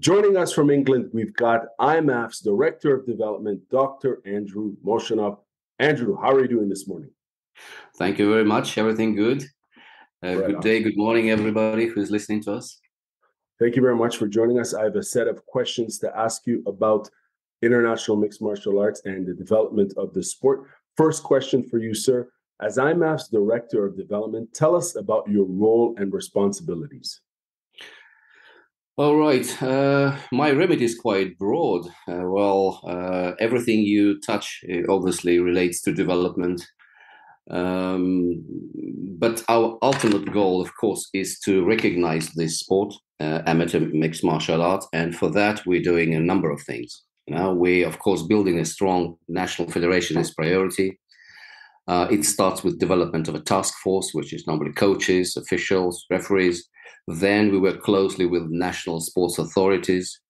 Joining us from England, we've got IMAF's Director of Development, Dr. Andrew Moshanov. Andrew, how are you doing this morning? Thank you very much. Everything good? Good day, good morning, everybody who's listening to us. Thank you very much for joining us. I have a set of questions to ask you about international mixed martial arts and the development of the sport. First question for you, sir. As IMAF's Director of Development, tell us about your role and responsibilities. All right. My remit is quite broad. Everything you touch obviously relates to development. But our ultimate goal, of course, is to recognize this sport, amateur mixed martial arts. And for that, we're doing a number of things. We, of course, building a strong national federation is priority. It starts with development of a task force, which is normally coaches, officials, referees. Then we work closely with national sports authorities.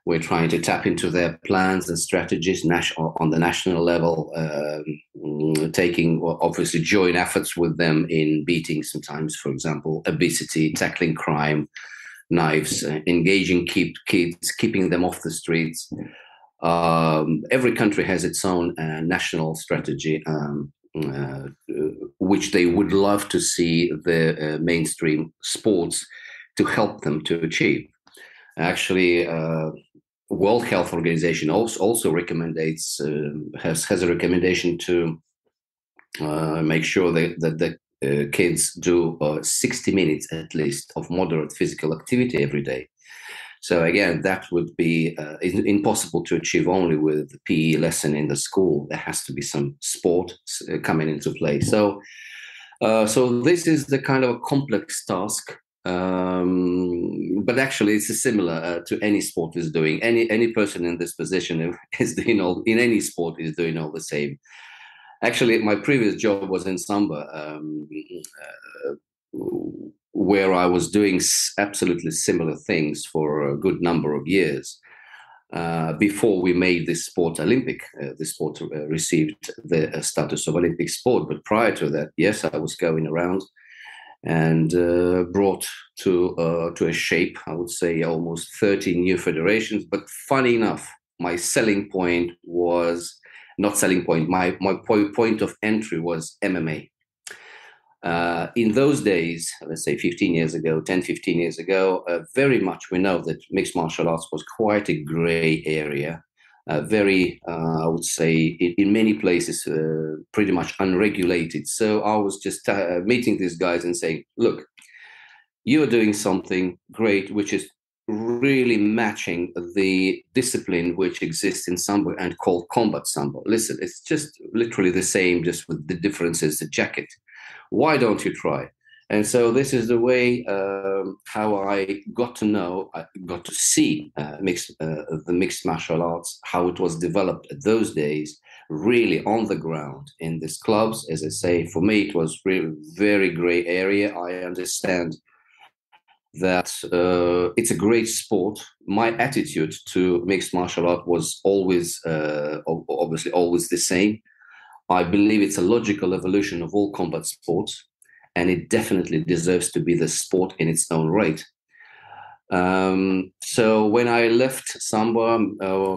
We're trying to tap into their plans and strategies on the national level, taking obviously joint efforts with them in beating sometimes, for example, obesity, tackling crime, knives, engaging kids, keeping them off the streets. Every country has its own national strategy, which they would love to see the mainstream sports to help them to achieve. Actually, World Health Organization also has a recommendation to make sure that the kids do 60 minutes at least of moderate physical activity every day. So again, that would be impossible to achieve only with the PE lesson in the school. There has to be some sport coming into play. So this is the kind of a complex task, but actually it's similar to any sport is doing. Any person in this position is doing in any sport is doing all the same. Actually, my previous job was in Samba, where I was doing absolutely similar things for a good number of years before we made this sport Olympic. This sport received the status of Olympic sport. But prior to that, yes, I was going around and brought to a shape, I would say, almost 30 new federations. But funny enough, my selling point was not selling point. My point of entry was MMA. In those days, let's say 10, 15 years ago, very much we know that mixed martial arts was quite a gray area, I would say, in many places, pretty much unregulated. So I was just meeting these guys and saying, look, you're doing something great, which is really matching the discipline which exists in Sambo and called combat Sambo. Listen, it's just literally the same, just with the differences, the jacket. Why don't you try? And so this is the way how I got to see the mixed martial arts, how it was developed those days, really on the ground in these clubs. As I say, for me, it was really very gray area. I understand that it's a great sport. My attitude to mixed martial art was always, obviously, always the same. I believe it's a logical evolution of all combat sports, and it definitely deserves to be the sport in its own right. So when I left Samba,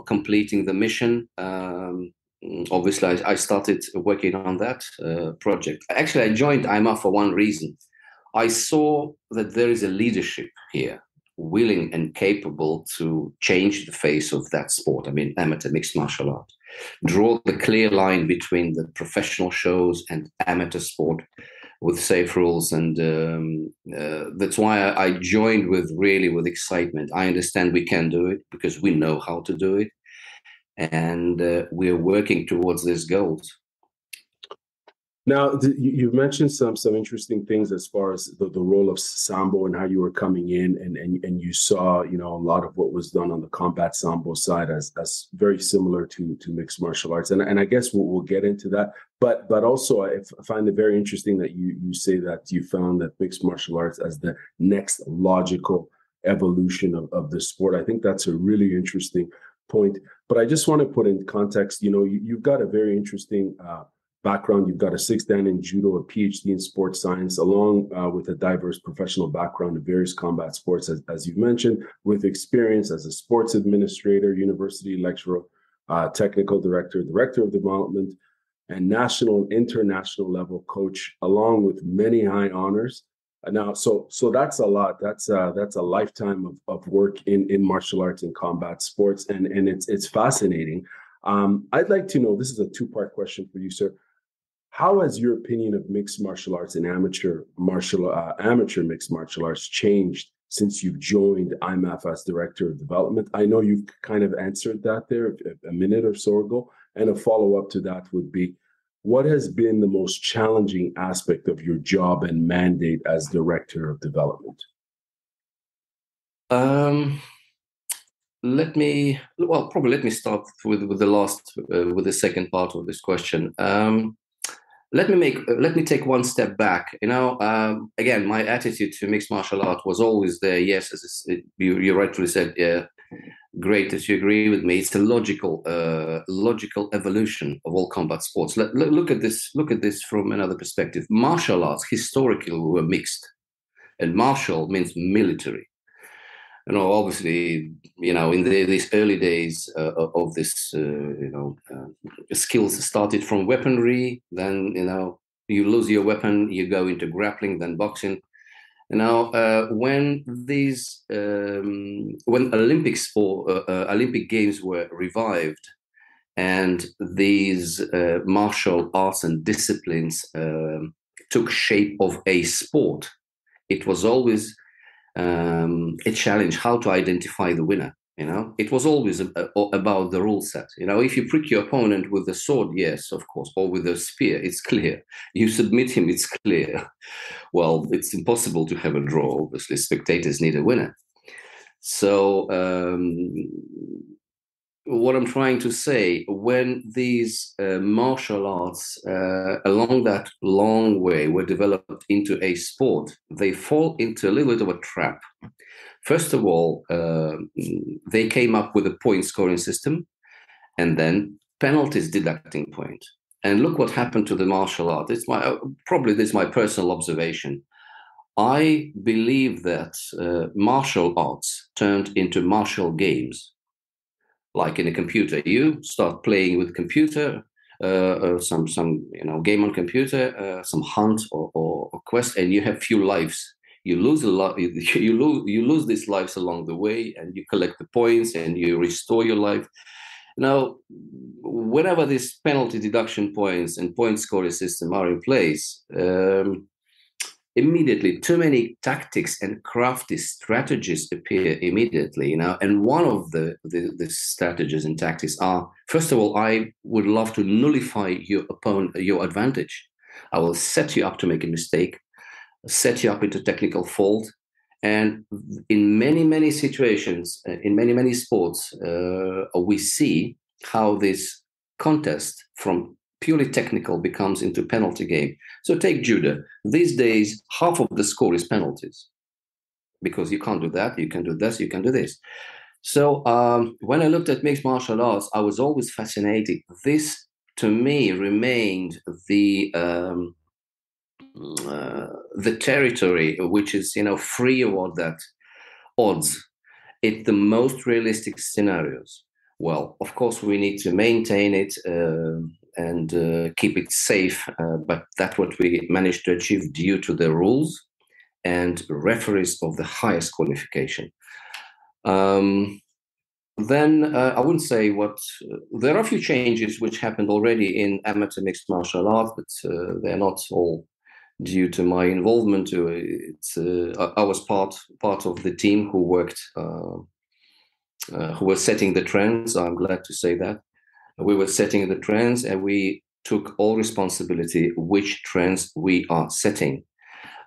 completing the mission, obviously I started working on that project. Actually, I joined IMAF for one reason. I saw that there is a leadership here, willing and capable to change the face of that sport. I mean, amateur mixed martial art. Draw the clear line between the professional shows and amateur sport with safe rules. And that's why I joined with excitement. I understand we can do it because we know how to do it. And we're working towards these goals. Now, you've mentioned some interesting things as far as the role of Sambo and how you were coming in and you saw, a lot of what was done on the combat Sambo side as very similar to mixed martial arts. And I guess we'll get into that. But also, I find it very interesting that you say that you found that mixed martial arts as the next logical evolution of the sport. I think that's a really interesting point. But I just want to put in context, you've got a very interesting background. You've got a sixth dan in judo, a PhD in sports science, along with a diverse professional background in various combat sports, as you've mentioned, with experience as a sports administrator, university lecturer, technical director, director of development, and national and international level coach, along with many high honors. Now, so that's a lot. That's a lifetime of work in martial arts and combat sports, and it's fascinating. I'd like to know. This is a two-part question for you, sir. How has your opinion of mixed martial arts and amateur mixed martial arts changed since you've joined IMAF as director of development? I know you've kind of answered that there a minute or so ago, and a follow up to that would be, what has been the most challenging aspect of your job and mandate as director of development? Um, probably let me start with the last, with the second part of this question. Let me take one step back. Again, my attitude to mixed martial art was always there. Yes, as you rightfully said, yeah, great that you agree with me. It's a logical evolution of all combat sports. Look at this. Look at this from another perspective. Martial arts historically were mixed, and martial means military. Obviously, in these early days of this, skills started from weaponry. Then, you lose your weapon, you go into grappling, then boxing. When Olympic Games were revived, and these martial arts and disciplines took shape of a sport, it was always a challenge how to identify the winner. It was always about the rule set. If you prick your opponent with the sword, yes, of course, or with a spear, it's clear. You submit him, it's clear. Well, it's impossible to have a draw. Obviously, spectators need a winner. So what I'm trying to say, when these martial arts along that long way were developed into a sport, they fall into a little bit of a trap. First of all, they came up with a point scoring system, and then penalties deducting point. And look what happened to the martial art. This is my personal observation. I believe that martial arts turned into martial games. Like in a computer, you start playing with computer, some game on computer, some hunt or quest, and you have few lives. You lose a lot. You lose these lives along the way, and you collect the points and you restore your life. Now, whenever these penalty deduction points and point scoring system are in place, immediately too many tactics and crafty strategies appear immediately. And one of the strategies and tactics are, first of all, I would love to nullify your advantage. I will set you up to make a mistake, set you up into technical fault. And in many situations, in many sports, we see how this contest from purely technical becomes into penalty game. So take judo. These days, half of the score is penalties, because you can't do that, you can do this, you can do this. So when I looked at mixed martial arts, I was always fascinated. This, to me, remained the territory which is, free of that odds. It's the most realistic scenarios. Well, of course, we need to maintain it and keep it safe, but that's what we managed to achieve due to the rules and referees of the highest qualification. Then I wouldn't say there are a few changes which happened already in amateur mixed martial arts, but they're not all due to my involvement. I was part of the team who worked, who were setting the trends. I'm glad to say that. We were setting the trends, and we took all responsibility which trends we are setting.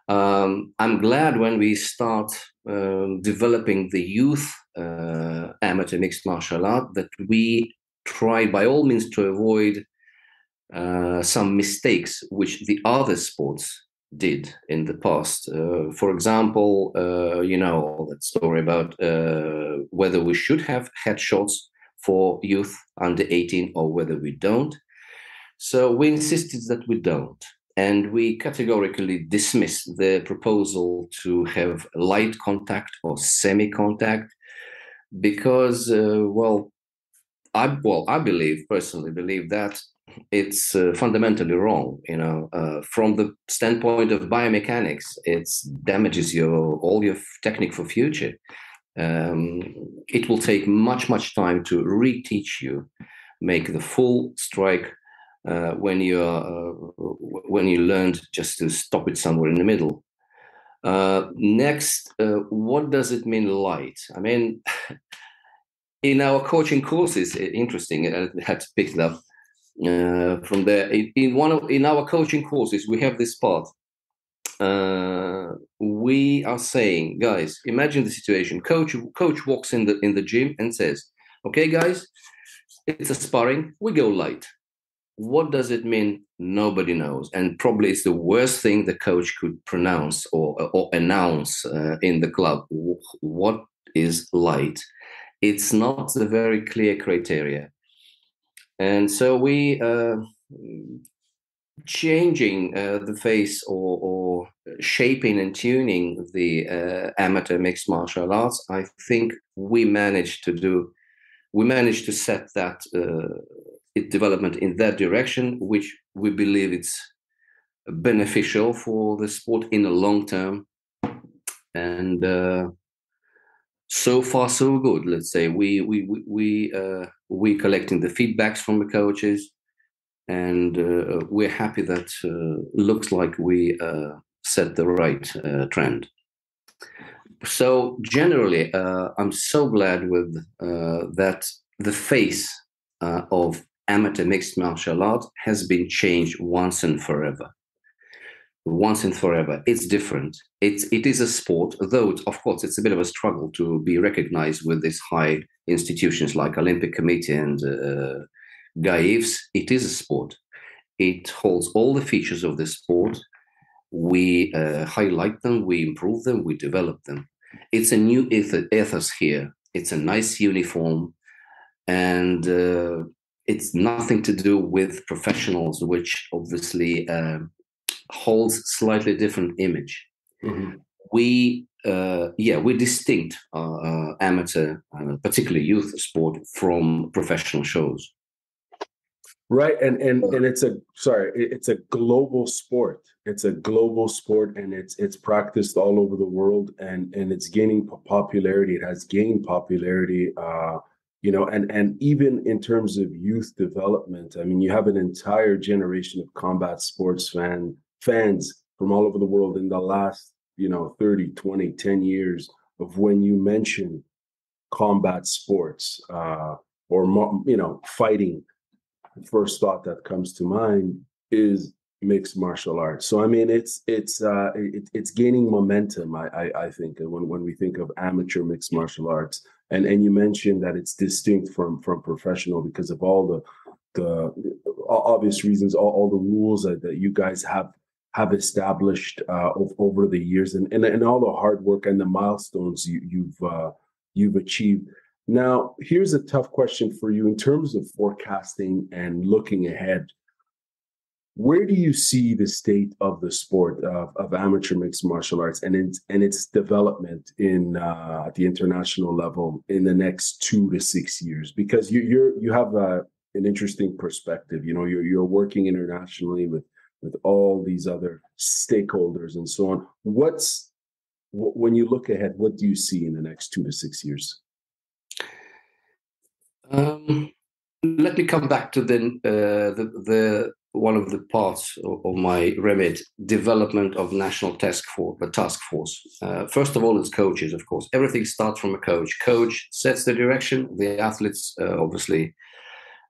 I'm glad when we start developing the youth amateur mixed martial art that we try by all means to avoid some mistakes which the other sports did in the past. For example, that story about whether we should have headshots for youth under 18 or whether we don't. So we insisted that we don't. And we categorically dismissed the proposal to have light contact or semi-contact because, I personally believe that it's fundamentally wrong. From the standpoint of biomechanics, it damages all your technique for future. It will take much time to reteach you, make the full strike when you learned just to stop it somewhere in the middle. Next, what does it mean light? I mean, in our coaching courses, interesting. I had to pick it up from there. In our coaching courses, we have this part. We are saying, guys, imagine the situation. Coach walks in the gym and says, "Okay, guys, it's a sparring. We go light." What does it mean? Nobody knows, and probably it's the worst thing the coach could pronounce or announce in the club. What is light? It's not a very clear criteria, and so we changing the face or shaping and tuning the amateur mixed martial arts. I think we managed to set that development in that direction, which we believe it's beneficial for the sport in the long term. And so far so good. Let's say we collecting the feedbacks from the coaches, and we're happy that looks like we set the right trend. So generally, I'm so glad with that the face of amateur mixed martial art has been changed once and forever. Once and forever. It's different. It is a sport, though of course it's a bit of a struggle to be recognized with these high institutions like Olympic Committee and GAIFs. It is a sport. It holds all the features of the sport. We highlight them, we improve them, we develop them. It's a new ethos here. It's a nice uniform, and it's nothing to do with professionals, which obviously holds slightly different image. Mm-hmm. We're distinct amateur, particularly youth sport, from professional shows. Right, and it's a global sport. It's a global sport, and it's practiced all over the world, and it's gaining popularity. It has gained popularity, and even in terms of youth development. I mean, you have an entire generation of combat sports fans from all over the world in the last 30, 20, 10 years of when you mention combat sports or fighting. The first thought that comes to mind is mixed martial arts. So I mean, it's gaining momentum. I think when we think of amateur mixed martial arts, and you mentioned that it's distinct from professional because of all the obvious reasons, all the rules that you guys have established over the years, and all the hard work and the milestones you've achieved. Now, here's a tough question for you in terms of forecasting and looking ahead. Where do you see the state of the sport of amateur mixed martial arts and its development at the international level in the next 2 to 6 years? Because you have an interesting perspective. You're working internationally with all these other stakeholders and so on. When you look ahead, what do you see in the next 2 to 6 years? Let me come back to the one of the parts of my remit: development of national task force. First of all, it's coaches, of course. Everything starts from a coach. Coach sets the direction. The athletes obviously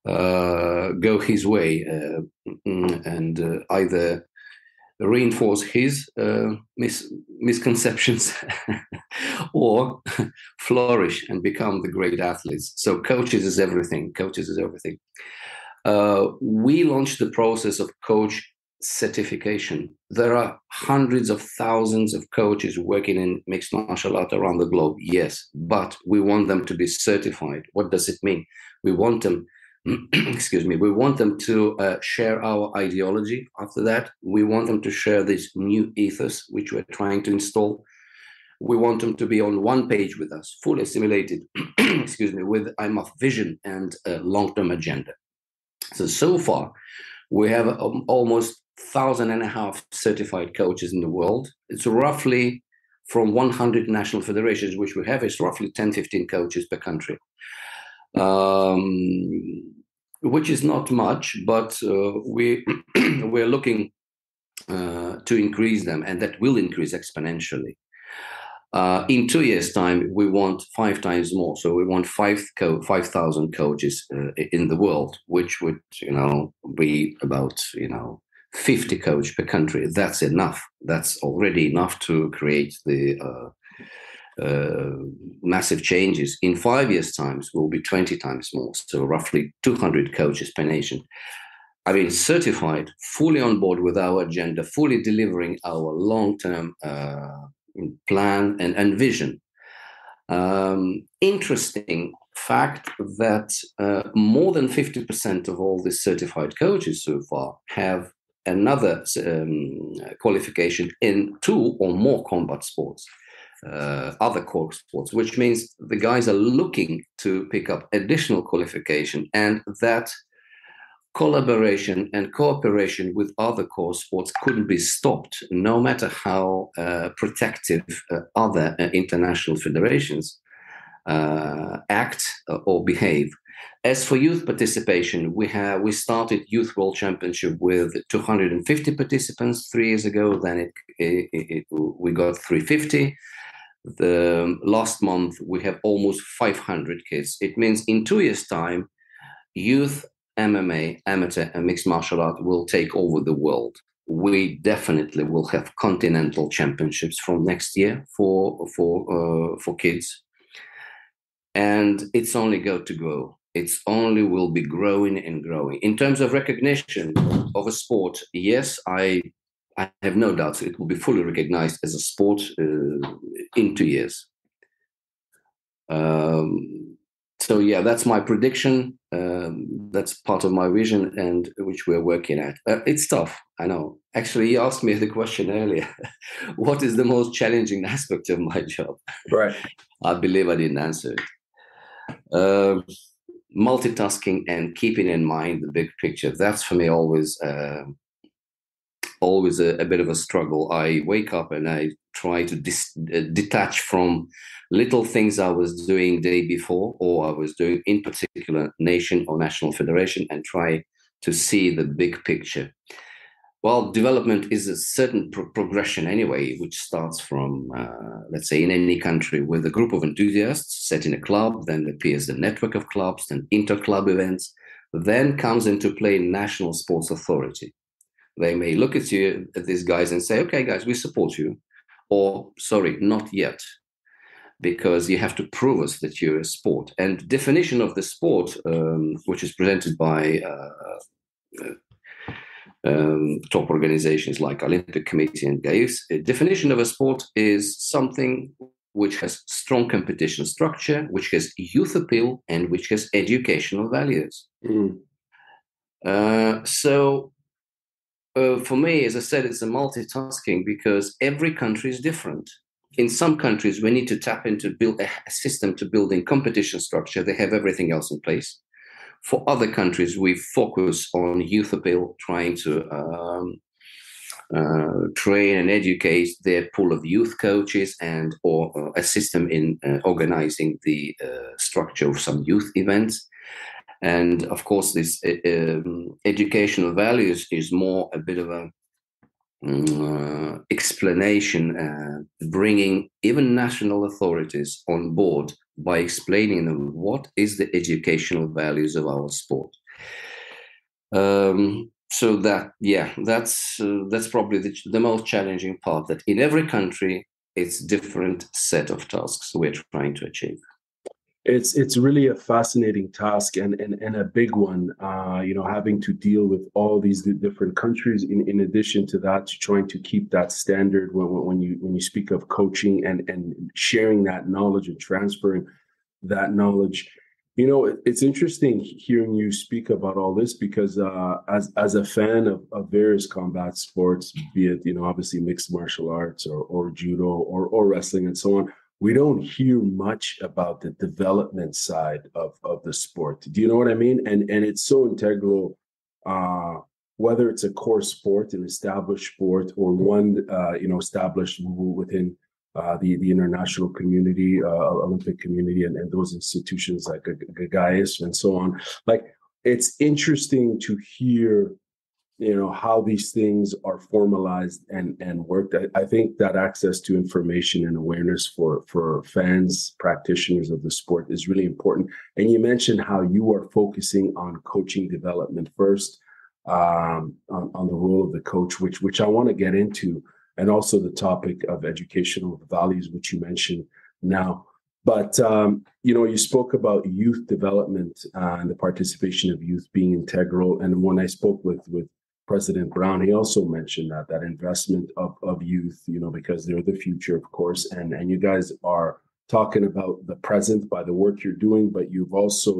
go his way and either reinforce his misconceptions or flourish and become the great athletes. So coaches is everything. We launched the process of coach certification. There are hundreds of thousands of coaches working in mixed martial art around the globe, yes, but we want them to be certified. What does it mean? We want them excuse me, we want them to share our ideology. After that, we want them to share this new ethos which we're trying to install. We want them to be on one page with us, fully assimilated, excuse me, with IMF vision and long-term agenda. So far, we have almost 1,500 certified coaches in the world. It's roughly from 100 national federations, which we have, it's roughly 10, 15 coaches per country, which is not much, but we're looking to increase them, and that will increase exponentially. In 2 years' time, we want 5 times more. So we want 5,000 coaches in the world, which would, be about, 50 coaches per country. That's enough. That's already enough to create the massive changes. In 5 years' time, will be 20 times more. So roughly 200 coaches per nation. I mean, certified, fully on board with our agenda, fully delivering our long-term plan and vision. Interesting fact that more than 50% of all the certified coaches so far have another qualification in 2 or more combat sports, other core sports, which means the guys are looking to pick up additional qualification, and that collaboration and cooperation with other core sports couldn't be stopped, no matter how protective other international federations act or behave. As for youth participation, we started Youth World Championship with 250 participants 3 years ago. Then we got 350. The last month we have almost 500 kids. It means in 2 years' time, youth MMA, amateur and mixed martial art will take over the world. We definitely will have continental championships from next year for kids, and it's only going to grow. It's only will be growing and growing. In terms of recognition of a sport, yes, I have no doubts it will be fully recognized as a sport in 2 years. So yeah, that's my prediction. That's part of my vision, and which we're working at. It's tough, I know. Actually, you asked me the question earlier. What is the most challenging aspect of my job? Right. I believe I didn't answer it. Multitasking and keeping in mind the big picture. That's for me always a bit of a struggle. I wake up and I try to detach from little things I was doing day before, or I was doing in particular nation or national federation, and try to see the big picture. Well, development is a certain progression anyway, which starts from, let's say, in any country with a group of enthusiasts set in a club, then appears the network of clubs, then inter-club events, then comes into play National Sports Authority. They may look at these guys and say, okay, guys, we support you. Or, sorry, not yet, because you have to prove us that you're a sport. And definition of the sport, which is presented by top organizations like Olympic Committee and GAIFs, a definition of a sport is something which has strong competition structure, which has youth appeal, and which has educational values. For me, as I said, it's a multitasking because every country is different. In some countries, we need to tap into build a system to building competition structure. They have everything else in place. For other countries, we focus on youth appeal, trying to train and educate their pool of youth coaches and or assist them in organizing the structure of some youth events. And of course, this educational values is more a bit of a explanation, bringing even national authorities on board by explaining them what is the educational values of our sport. So that's probably the most challenging part. That in every country, it's different set of tasks we're trying to achieve. It's really a fascinating task and a big one, having to deal with all these different countries. In addition to that, trying to keep that standard when you speak of coaching and sharing that knowledge and transferring that knowledge. It's interesting hearing you speak about all this because as a fan of various combat sports, be it obviously mixed martial arts or judo or wrestling and so on, we don't hear much about the development side of the sport. Do you know what I mean? And it's so integral, whether it's a core sport, an established sport, or one established within the international community, Olympic community, and those institutions like Gaius and so on. Like, it's interesting to hear, how these things are formalized and worked. I think that access to information and awareness for fans, practitioners of the sport is really important. And you mentioned how you are focusing on coaching development first, on the role of the coach, which I want to get into, and also the topic of educational values, which you mentioned now. But you spoke about youth development and the participation of youth being integral. And when I spoke with President Brown, he also mentioned that investment of youth, because they're the future, of course, and you guys are talking about the present by the work you're doing, but you've also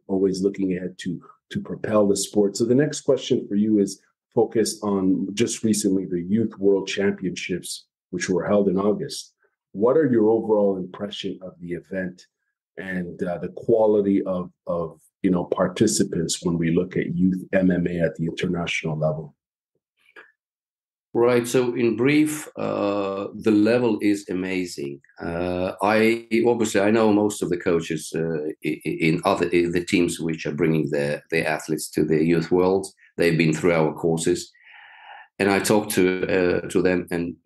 always looking ahead to propel the sport. So the next question for you is focused on just recently the Youth World Championships, which were held in August. What are your overall impression of the event and the quality of participants when we look at youth MMA at the international level? Right. So, in brief, the level is amazing. I know most of the coaches in the teams which are bringing their athletes to the youth world. They've been through our courses, and I talked to them, and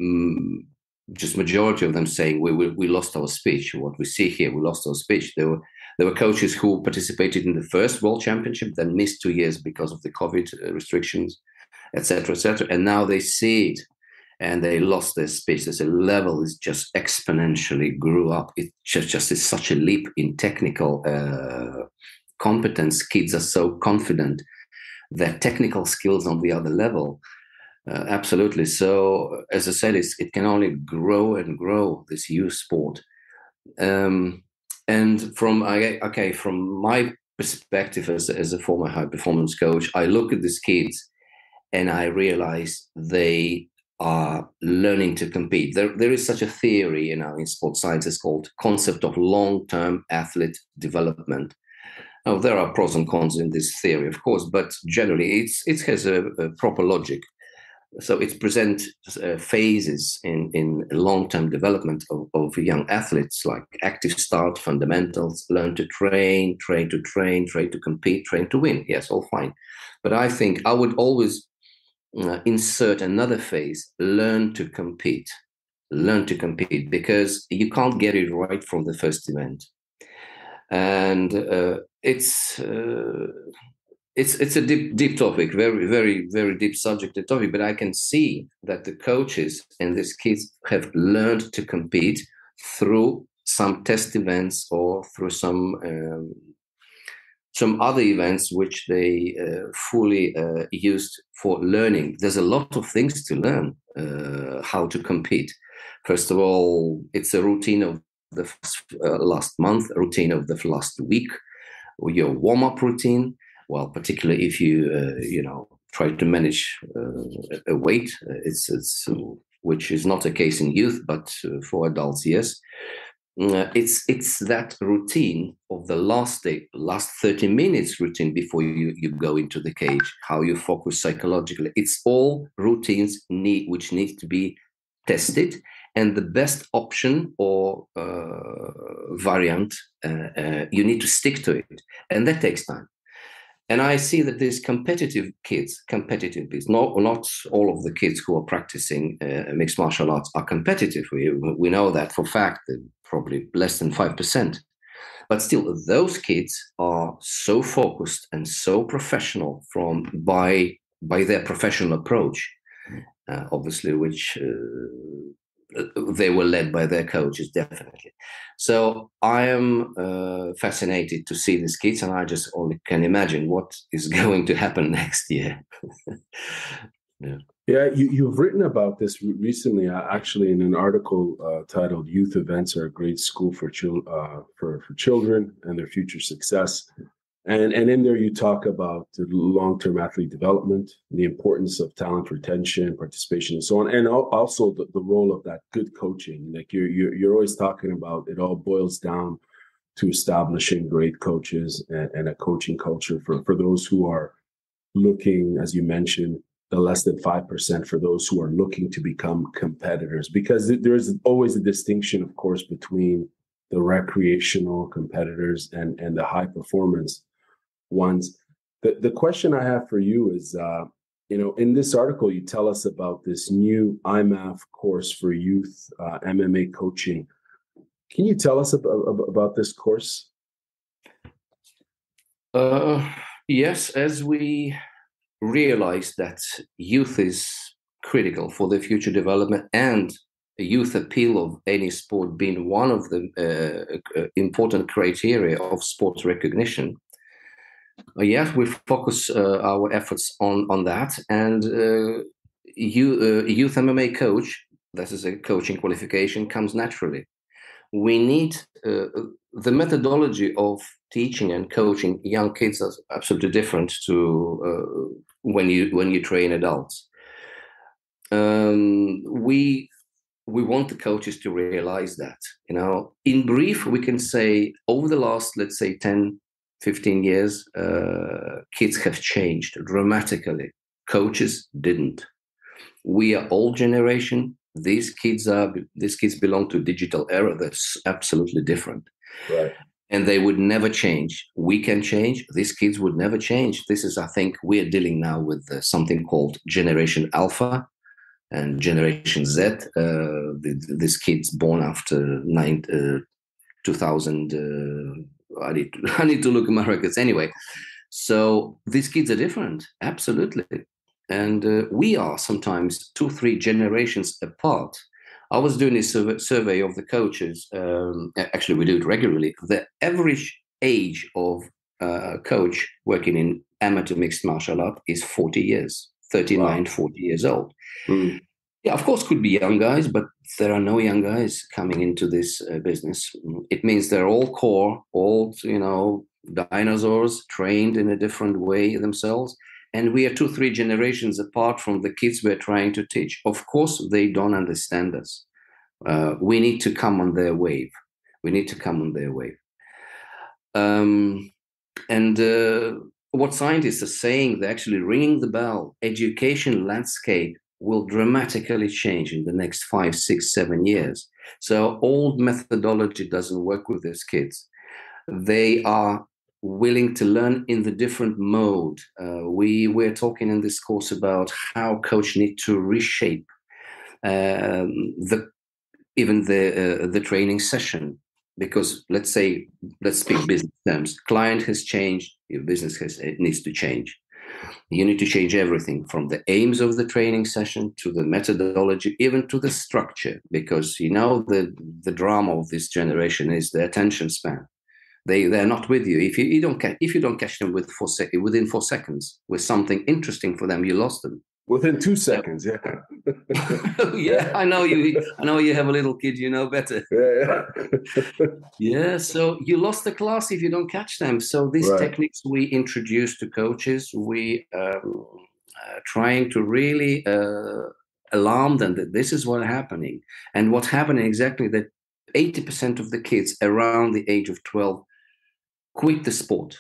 just majority of them saying we lost our speech. What we see here, we lost our speech. There were coaches who participated in the first World Championship, then missed 2 years because of the COVID restrictions, etc., etc. And now they see it, and they lost their speech. The level is just exponentially grew up. It just is such a leap in technical competence. Kids are so confident. Their technical skills on the other level. Absolutely. So, as I said, it can only grow and grow, this youth sport. And from my perspective as a former high performance coach, I look at these kids and I realize they are learning to compete. There is such a theory, in sports science, called concept of long-term athlete development. Now, there are pros and cons in this theory, of course, but generally it has a proper logic. So it presents phases in long-term development of young athletes, like active start, fundamentals, learn to train to compete, train to win. Yes, all fine. But I think I would always insert another phase, learn to compete, because you can't get it right from the first event. And it's a deep topic, very, very, very deep subject and topic. But I can see that the coaches and these kids have learned to compete through some test events or through some other events which they fully used for learning. There's a lot of things to learn how to compete. First of all, it's a routine of the last month, a routine of the last week, or your warm-up routine. Well, particularly if you try to manage a weight, it's which is not a case in youth, but for adults, yes. It's that routine of the last 30 minutes routine before you go into the cage, how you focus psychologically. It's all routines which need to be tested, and the best option or variant, you need to stick to it, and that takes time. And I see that these competitive kids, not all of the kids who are practicing mixed martial arts are competitive. We know that for a fact, probably less than 5%. But still, those kids are so focused and so professional by their professional approach, obviously, which they were led by their coaches, definitely. So I am fascinated to see these kids, and I just only can imagine what is going to happen next year. Yeah. Yeah, you've written about this recently, actually, in an article titled "Youth Events Are a Great School for Children and Their Future Success." And in there, you talk about the long-term athlete development, the importance of talent retention, participation, and so on, and also the role of that good coaching. Like you're always talking about, it all boils down to establishing great coaches and a coaching culture for those who are looking, as you mentioned, the less than 5% for those who are looking to become competitors, because there's always a distinction, of course, between the recreational competitors and the high performance ones. The question I have for you is, in this article, you tell us about this new IMAF course for youth MMA coaching. Can you tell us about this course? Uh, yes, as we realize that youth is critical for the future development and youth appeal of any sport being one of the important criteria of sports recognition. Yes, we focus our efforts on that, and youth MMA coach, that is a coaching qualification, comes naturally. We need the methodology of teaching and coaching young kids is absolutely different to when you train adults. We want the coaches to realize that, in brief, we can say over the last, let's say, 10, 15 years, kids have changed dramatically. Coaches didn't. We are old generation. These kids belong to digital era that's absolutely different. Right. And they would never change. We can change. These kids would never change. This is, I think, we're dealing now with something called Generation Alpha and Generation Z. These kids born after 2000. I need to look at my records anyway. So these kids are different, absolutely. And we are sometimes 2-3 generations apart. I was doing a survey of the coaches. Actually, we do it regularly. The average age of a coach working in amateur mixed martial art is 40 years, 39, wow. 40 years old. Mm. Yeah, of course, could be young guys, but there are no young guys coming into this business. It means they're all core, all, dinosaurs trained in a different way themselves. And we are 2-3 generations apart from the kids we're trying to teach. Of course, they don't understand us. We need to come on their wave. And what scientists are saying, they're actually ringing the bell. Education landscape will dramatically change in the next 5, 6, 7 years. So old methodology doesn't work with these kids. They are willing to learn in the different mode. We're talking in this course about how coach need to reshape the training session, because let's speak business terms. Client has changed, your business needs to change. You need to change everything from the aims of the training session to the methodology, even to the structure, because the drama of this generation is the attention span. They're not with you. If you don't catch them within 4 seconds with something interesting for them, you lost them. Within 2 seconds, yeah. Yeah, I know you have a little kid, you know better. Yeah. Yeah, so you lost the class if you don't catch them. So these techniques we introduce to coaches, we trying to really alarm them that this is what's happening. And what's happening exactly, that 80% of the kids around the age of 12 quit the sport.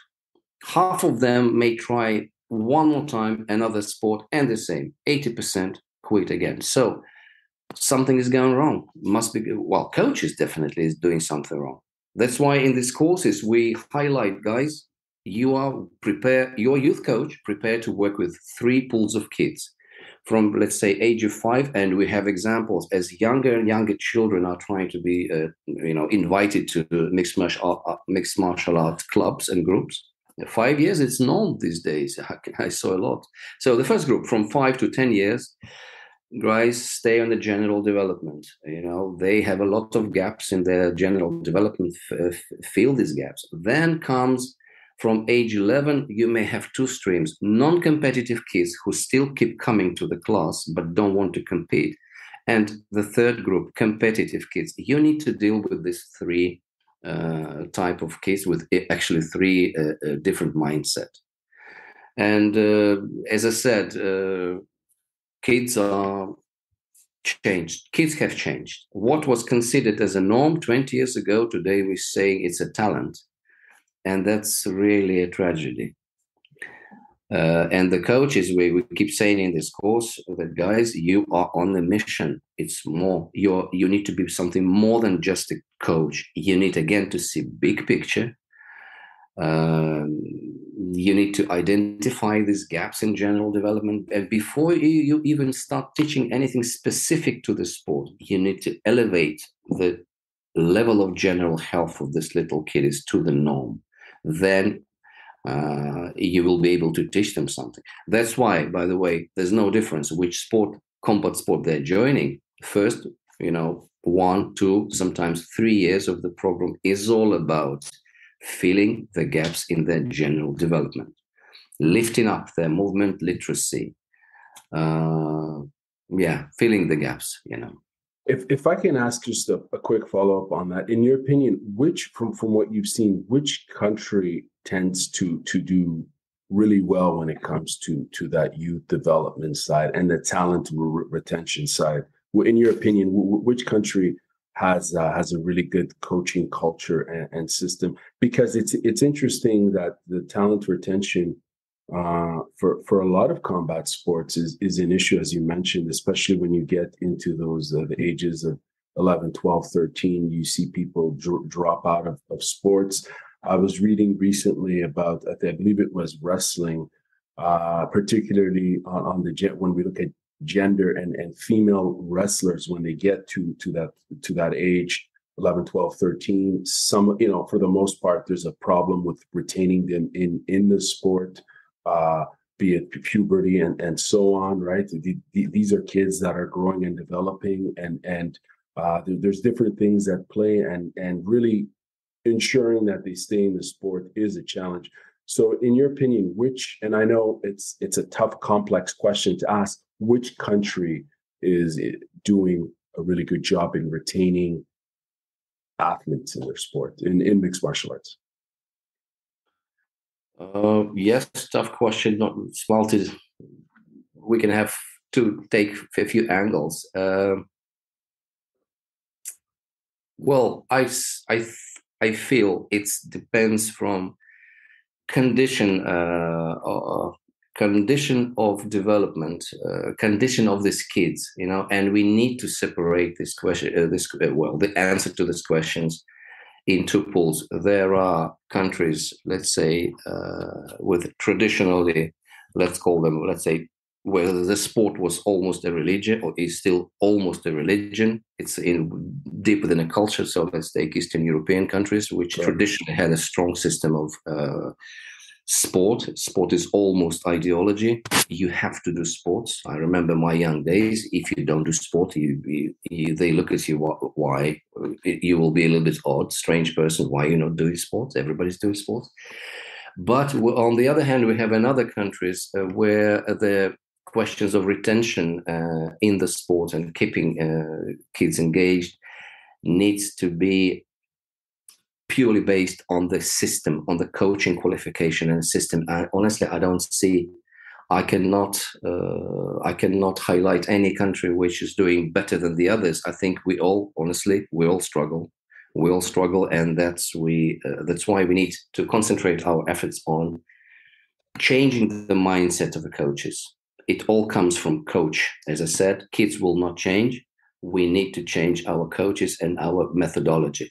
Half of them may try one more time another sport, and the same 80% quit again. So something is going wrong. Must be, well, coaches definitely is doing something wrong. That's why in these courses we highlight, guys, your youth coach prepared to work with 3 pools of kids from, let's say, age of 5, and we have examples as younger and younger children are trying to be invited to mixed martial art clubs and groups. 5 years, it's normal these days. I saw a lot. So the first group from 5 to 10 years, guys stay on the general development. They have a lot of gaps in their general development, fill these gaps. Then comes From age 11, you may have two streams: non-competitive kids who still keep coming to the class but don't want to compete, and the third group, competitive kids. You need to deal with these three type of kids with actually three different mindset. And as I said, kids are changed. Kids have changed. What was considered as a norm 20 years ago, today we're saying it's a talent. And that's really a tragedy. And the coaches, we keep saying in this course that, guys, you are on a mission. It's more, you need to be something more than just a coach. You need, again, to see big picture. You need to identify these gaps in general development. And before you even start teaching anything specific to the sport, you need to elevate the level of general health of this little kid is to the norm. Then you will be able to teach them something. That's why, by the way, there's no difference which sport, combat sport they're joining. First, 1, 2, sometimes 3 years of the program is all about filling the gaps in their general development, lifting up their movement literacy, filling the gaps. If I can ask just a quick follow-up on that, in your opinion, which from what you've seen, which country tends to do really well when it comes to that youth development side and the talent retention side? In your opinion, which country has a really good coaching culture and system? Because it's interesting that the talent retention for a lot of combat sports is an issue, as you mentioned, especially when you get into those the ages of 11, 12, 13. You see people drop out of sports. I was reading recently about, I believe it was wrestling, particularly on the when we look at gender and female wrestlers when they get to that age, 11, 12, 13. Some, for the most part, there's a problem with retaining them in the sport. Be it puberty and so on, right? These are kids that are growing and developing, and there's different things at play, and really ensuring that they stay in the sport is a challenge. So, in your opinion, and I know it's a tough, complex question to ask, which country is doing a really good job in retaining athletes in their sport, in mixed martial arts? Yes, tough question. Not smarted. We can have to take a few angles. Well, I feel it depends from condition of development, condition of these kids, and we need to separate this question. The answer to these questions in two pools. There are countries, let's say, with traditionally, let's say, where the sport was almost a religion, or is still almost a religion. It's deep within a culture. So let's take Eastern European countries, which traditionally had a strong system of sport. Sport is almost ideology. You have to do sports. I remember my young days. If you don't do sport, they look at you. Why? You will be a little bit odd, strange person. Why you're not doing sports? Everybody's doing sports. But on the other hand, we have in other countries where the questions of retention in the sport and keeping kids engaged needs to be purely based on the system, on the coaching qualification and system. And honestly, I cannot highlight any country which is doing better than the others. I think we all struggle. We all struggle, and that's why we need to concentrate our efforts on changing the mindset of the coaches. It all comes from coach. As I said, kids will not change. We need to change our coaches and our methodology.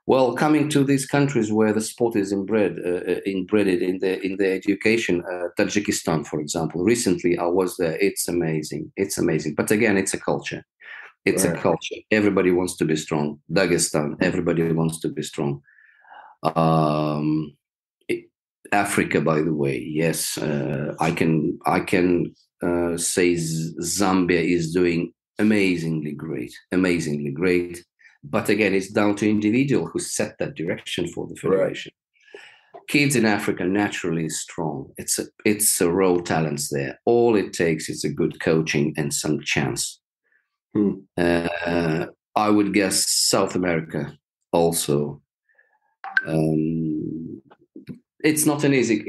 Well, coming to these countries where the sport is inbred in the education, Tajikistan, for example. Recently, I was there. It's amazing. It's amazing. But again, it's a culture. It's a culture. Everybody wants to be strong. Dagestan, everybody wants to be strong. Africa, by the way, yes, I can say Zambia is doing amazingly great. But again, it's down to individual who set that direction for the federation. kids in Africa naturally strong. It's a raw talents there. All it takes is a good coaching and some chance. Hmm. I would guess South America also. Um, it's not easy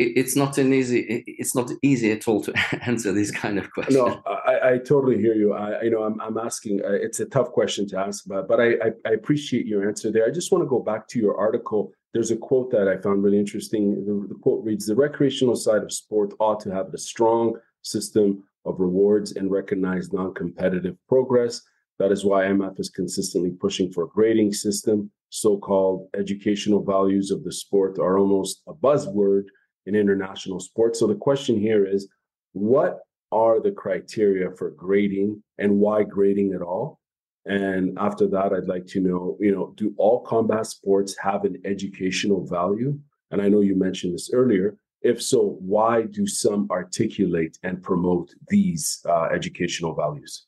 at all to answer this kind of question. No, I totally hear you. I'm asking. It's a tough question to ask, but I appreciate your answer there. I just want to go back to your article. There's a quote that I found really interesting. The quote reads: "The recreational side of sport ought to have a strong system of rewards and recognize non-competitive progress. That is why MF is consistently pushing for a grading system. So-called educational values of the sport are almost a buzzword in international sports." So the question here is, what are the criteria for grading and why grading at all? And after that, I'd like to know, do all combat sports have an educational value? And I know you mentioned this earlier. If so, why do some articulate and promote these educational values?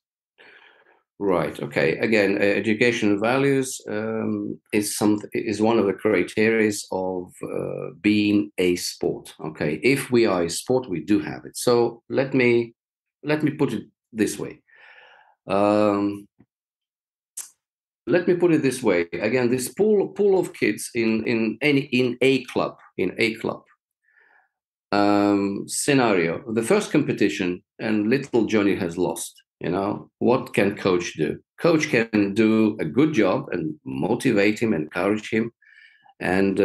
Right. Okay. Again, educational values is one of the criteria of being a sport. Okay. If we are a sport, we do have it. So let me put it this way. Um, Let me put it this way. Again, this pool of kids in a club scenario. The first competition, and little Johnny has lost. What can coach do? Coach can do a good job and motivate him, encourage him, and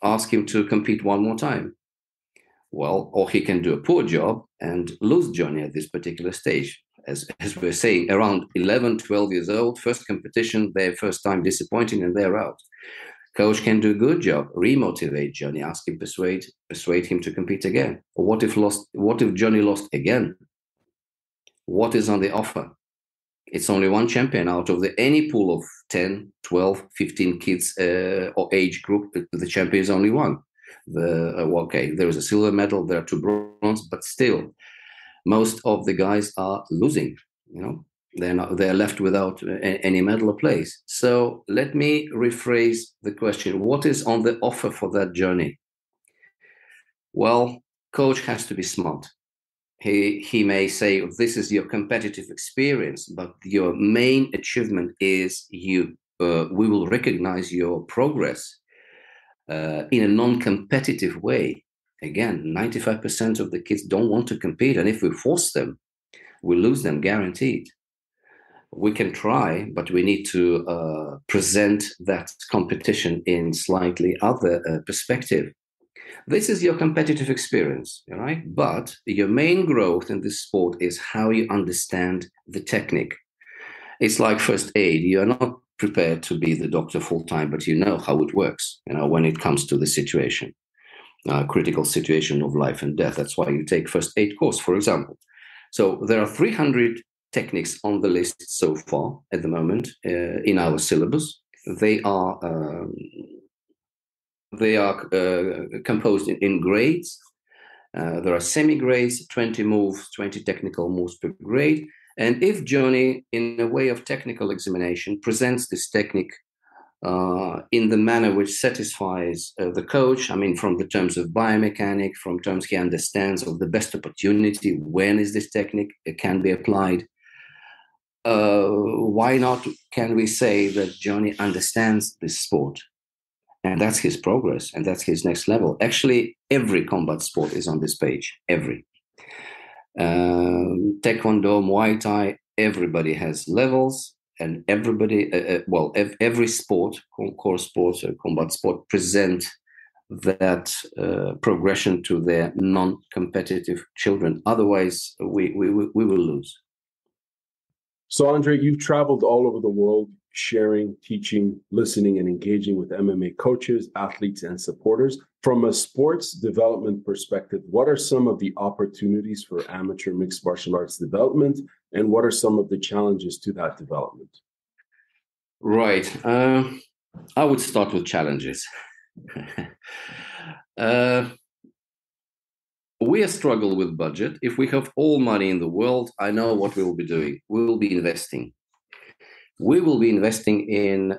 ask him to compete one more time. Well, or he can do a poor job and lose Johnny at this particular stage. As we're saying, around 11, 12 years old, first competition, their first time disappointing, and they're out. Coach can do a good job, remotivate Johnny, ask him, persuade him to compete again. Or what if Johnny lost again? What is on the offer? It's only one champion out of any pool of 10, 12, 15 kids or age group. The champion is only one. Okay, there is a silver medal, there are two bronze, but still, most of the guys are losing. They're left without any medal or place. So let me rephrase the question: what is on the offer for that journey? Well, coach has to be smart. He may say, this is your competitive experience, but your main achievement is we will recognize your progress in a non-competitive way. Again, 95% of the kids don't want to compete, and if we force them, we lose them, guaranteed. We can try, but we need to present that competition in slightly other perspective. This is your competitive experience, right? But your main growth in this sport is how you understand the technique. It's like first aid. You're not prepared to be the doctor full time, but you know how it works, when it comes to the situation, critical situation of life and death. That's why you take first aid course, for example. So there are 300 techniques on the list so far at the moment in our syllabus. They are composed in grades. There are semi-grades, 20 moves, 20 technical moves per grade. And if Johnny, in a way of technical examination, presents this technique in the manner which satisfies the coach, from the terms of biomechanic, from terms he understands of the best opportunity, when is this technique can be applied, why not can we say that Johnny understands this sport? And that's his progress, and that's his next level. Actually, every combat sport is on this page. Every. Taekwondo, Muay Thai, everybody has levels, and everybody, every sport, core sports or combat sport, present that progression to their non-competitive children. Otherwise, we will lose. So, Andre, you've traveled all over the world, sharing, teaching, listening, and engaging with MMA coaches, athletes, and supporters. From a sports development perspective, what are some of the opportunities for amateur mixed martial arts development, and what are some of the challenges to that development? Right. I would start with challenges. We struggle with budget. If we have all money in the world, I know what we will be doing. We will be investing. We will be investing in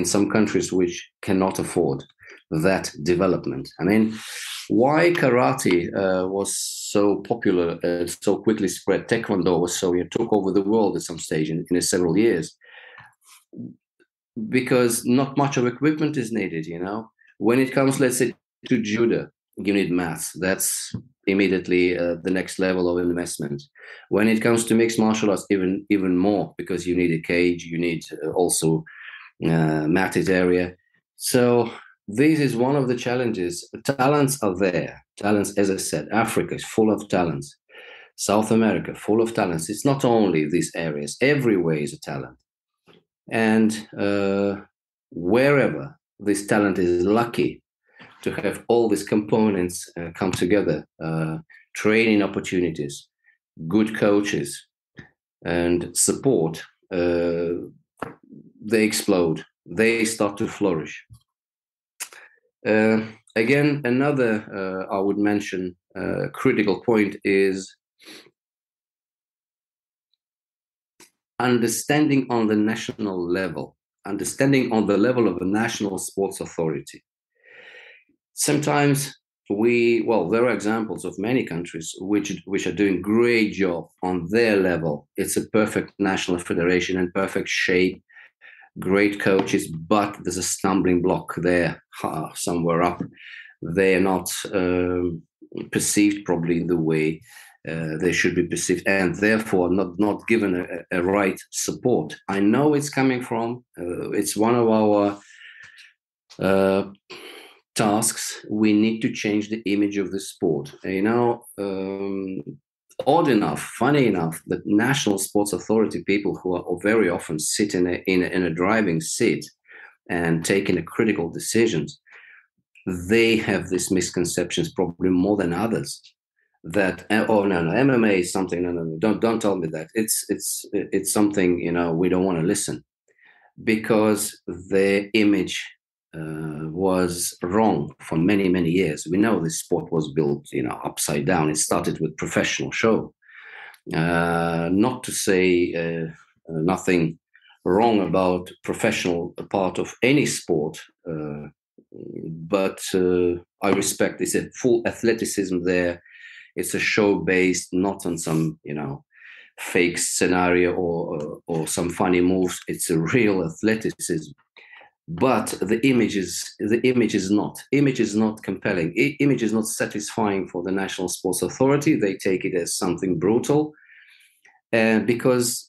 some countries which cannot afford. that development. I mean, why karate was so popular and so quickly spread? Taekwondo was so, took over the world at some stage in several years, because not much of equipment is needed. When it comes, let's say, to judo, you need maths. That's immediately the next level of investment. When it comes to mixed martial arts, even more, because you need a cage, you need also matted area. So this is one of the challenges. Talents are there. Talents, as I said, Africa is full of talents. South America, full of talents. It's not only these areas. Everywhere is a talent. And wherever this talent is lucky to have all these components come together, training opportunities, good coaches, and support, they explode. They start to flourish. Again, another I would mention critical point is understanding on the national level, understanding on the level of a national sports authority. Sometimes there are examples of many countries which are doing great job on their level. It's a perfect national federation in perfect shape, great coaches, but there's a stumbling block there somewhere up. They're not perceived probably in the way they should be perceived, and therefore not given a right support. I know it's coming from, it's one of our tasks. We need to change the image of the sport. Odd enough, funny enough, that National Sports Authority people who are very often sit in a driving seat and taking critical decisions, they have these misconceptions probably more than others. That no, MMA is something. No, don't tell me that. It's something we don't want to listen, because their image was wrong for many years. We know this sport was built upside down. It started with professional show. Not to say nothing wrong about professional part of any sport, but I respect it's a full athleticism there. It's a show based not on some fake scenario or some funny moves. It's a real athleticism. But the image is not compelling. Image is not satisfying for the National Sports Authority. They take it as something brutal, because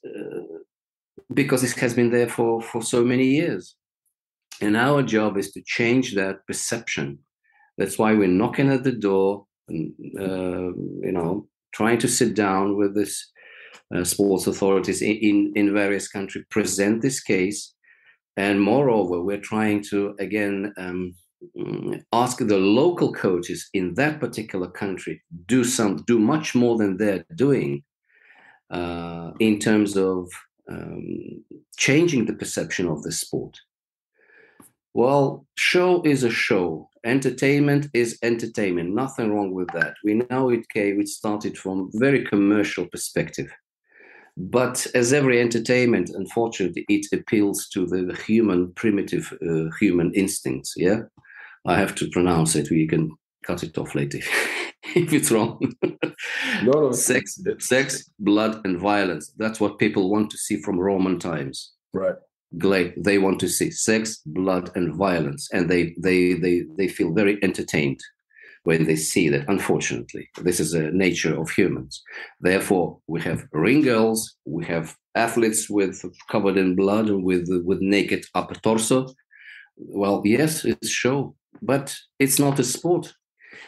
it has been there for so many years. And our job is to change that perception. That's why we're knocking at the door, and trying to sit down with this sports authorities in various countries, present this case. And moreover, we're trying to, again, ask the local coaches in that particular country do much more than they're doing in terms of changing the perception of the sport. Well, show is a show. Entertainment is entertainment. Nothing wrong with that. We know it started from a very commercial perspective. But as every entertainment, unfortunately, it appeals to the primitive human instincts. Yeah, I have to pronounce it. You can cut it off later if it's wrong. No. Sex, blood, and violence. That's what people want to see from Roman times. Right. They want to see sex, blood, and violence, and they feel very entertained when they see that. Unfortunately, this is the nature of humans. Therefore, we have ring girls, we have athletes covered in blood and with naked upper torso. Well, yes, it's show, but it's not a sport.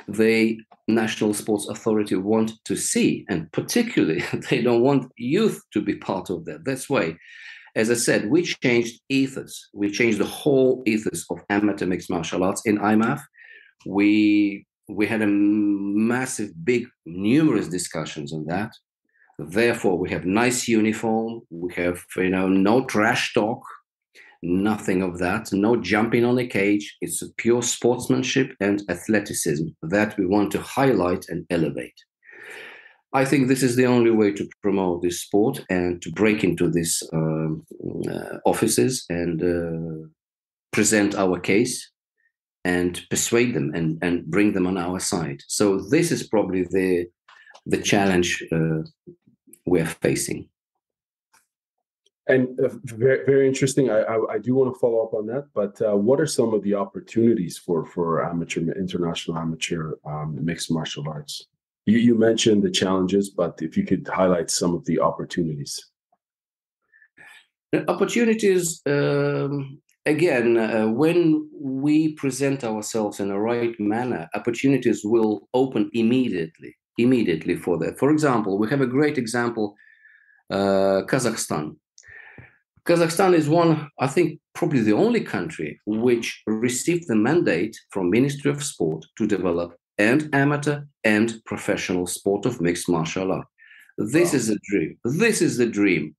The National Sports Authority want to see, and particularly they don't want youth to be part of that. That's why, as I said, we changed ethos. We changed the whole ethos of amateur mixed martial arts in IMAF. We had a massive, numerous discussions on that. Therefore, we have nice uniform. We have, no trash talk, nothing of that. No jumping on a cage. It's a pure sportsmanship and athleticism that we want to highlight and elevate. I think this is the only way to promote this sport and to break into these offices and present our case and persuade them and bring them on our side. So this is probably the challenge we're facing. And very, very interesting. I do want to follow up on that, but what are some of the opportunities for international amateur mixed martial arts? You mentioned the challenges, but if you could highlight some of the opportunities. Opportunities, again, when we present ourselves in the right manner, opportunities will open immediately for that. For example, we have a great example, Kazakhstan. Kazakhstan is one, I think, probably the only country which received the mandate from Ministry of Sport to develop and amateur and professional sport of mixed martial art. This is a dream. This is the dream,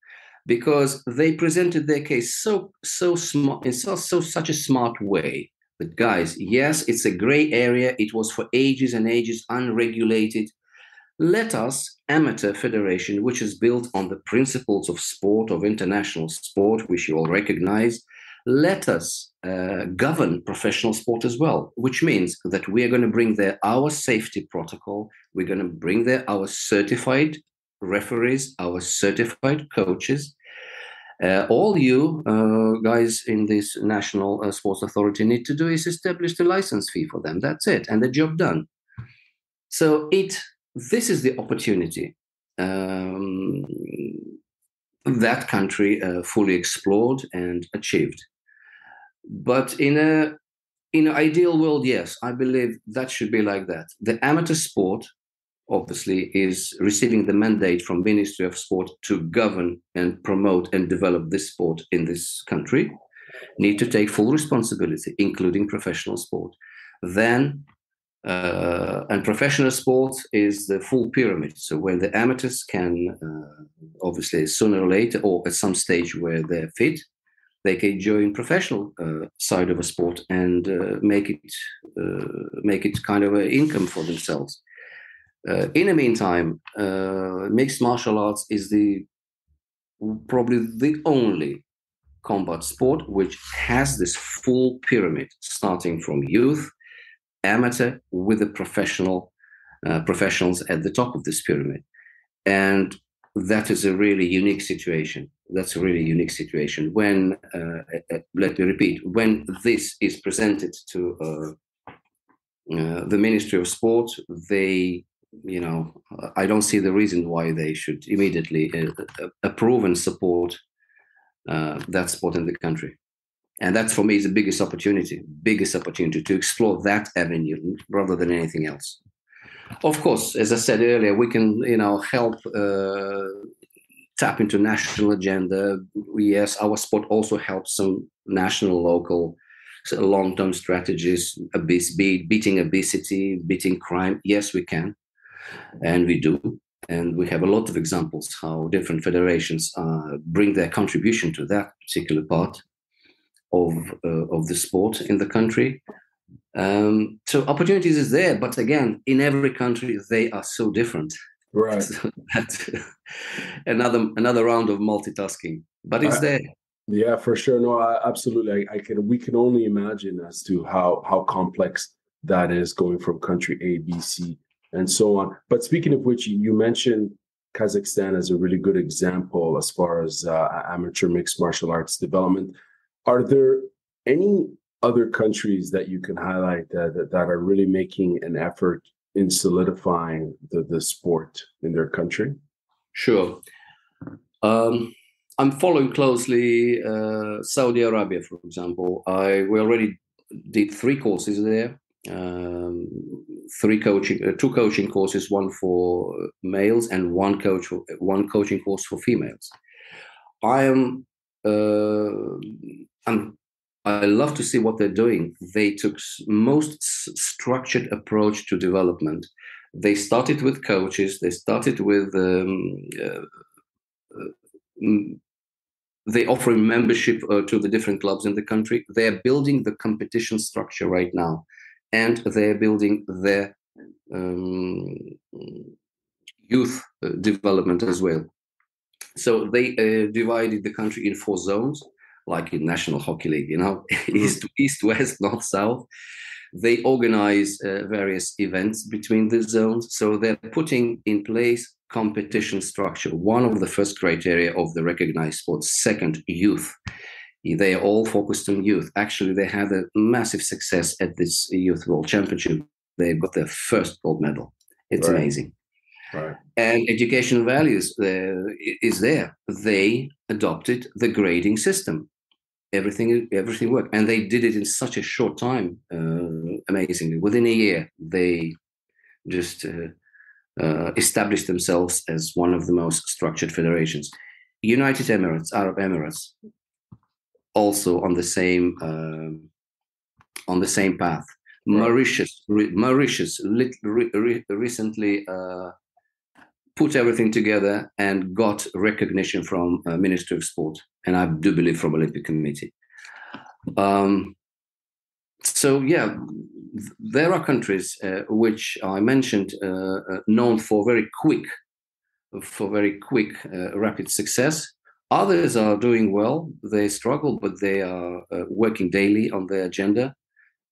because they presented their case so smart in such a smart way that, guys, yes, it's a gray area. It was for ages and ages unregulated. Let us, amateur federation, which is built on the principles of sport, of international sport, which you all recognize, let us govern professional sport as well, which means that we are going to bring there our safety protocol. We're going to bring there our certified referees, our certified coaches. All you guys in this national sports authority need to do is establish the license fee for them. That's it, and the job done. So this is the opportunity that country fully explored and achieved. But in an ideal world, yes, I believe that should be like that. The amateur sport, obviously, is receiving the mandate from Ministry of Sport to govern and promote and develop this sport in this country, need to take full responsibility, including professional sport. Then and professional sport is the full pyramid. So when the amateurs can, obviously, sooner or later, or at some stage where they're fit, they can join professional side of a sport and make it kind of an income for themselves. In the meantime, mixed martial arts is probably the only combat sport which has this full pyramid, starting from youth, amateur, with the professionals at the top of this pyramid. And that is a really unique situation. That's a really unique situation. When, let me repeat, when this is presented to the Ministry of Sport, they, I don't see the reason why they should immediately approve and support that sport in the country. And that's, for me, is the biggest opportunity to explore that avenue rather than anything else. Of course, as I said earlier, we can, help tap into national agenda. Yes, our sport also helps some national, local, long-term strategies, beating obesity, beating crime. Yes, we can, and we do. And we have a lot of examples how different federations bring their contribution to that particular part of the sport in the country. So opportunities is there, but again, in every country they are so different. Right. So that's another round of multitasking, but it's there. Yeah, for sure. No, absolutely. We can only imagine as to how complex that is, going from country A, B, C, and so on. But speaking of which, you mentioned Kazakhstan as a really good example as far as amateur mixed martial arts development. Are there any other countries that you can highlight that are really making an effort in solidifying the sport in their country? Sure. I'm following closely Saudi Arabia, for example. We already did 3 courses there. 2 coaching courses, one for males and one coaching course for females. I love to see what they're doing. They took most structured approach to development. They started with coaches. They started with they offering membership to the different clubs in the country. They are building the competition structure right now, and they are building their youth development as well. So they divided the country in 4 zones, like in National Hockey League, east, west, north, south. They organize various events between the zones. So they're putting in place competition structure. One of the first criteria of the recognized sports. Second, youth. They are all focused on youth. Actually, they had a massive success at this Youth World Championship. They got their first gold medal. It's Right. amazing. Right. And educational values is there. They adopted the grading system. Everything worked, and they did it in such a short time. Amazingly, within a year, they just established themselves as one of the most structured federations. United Emirates, Arab Emirates, also on the same path. Right. Mauritius recently put everything together and got recognition from Ministry of Sport, and I do believe from Olympic Committee. So yeah, there are countries which I mentioned known for very quick, rapid success. Others are doing well. They struggle, but they are working daily on their agenda,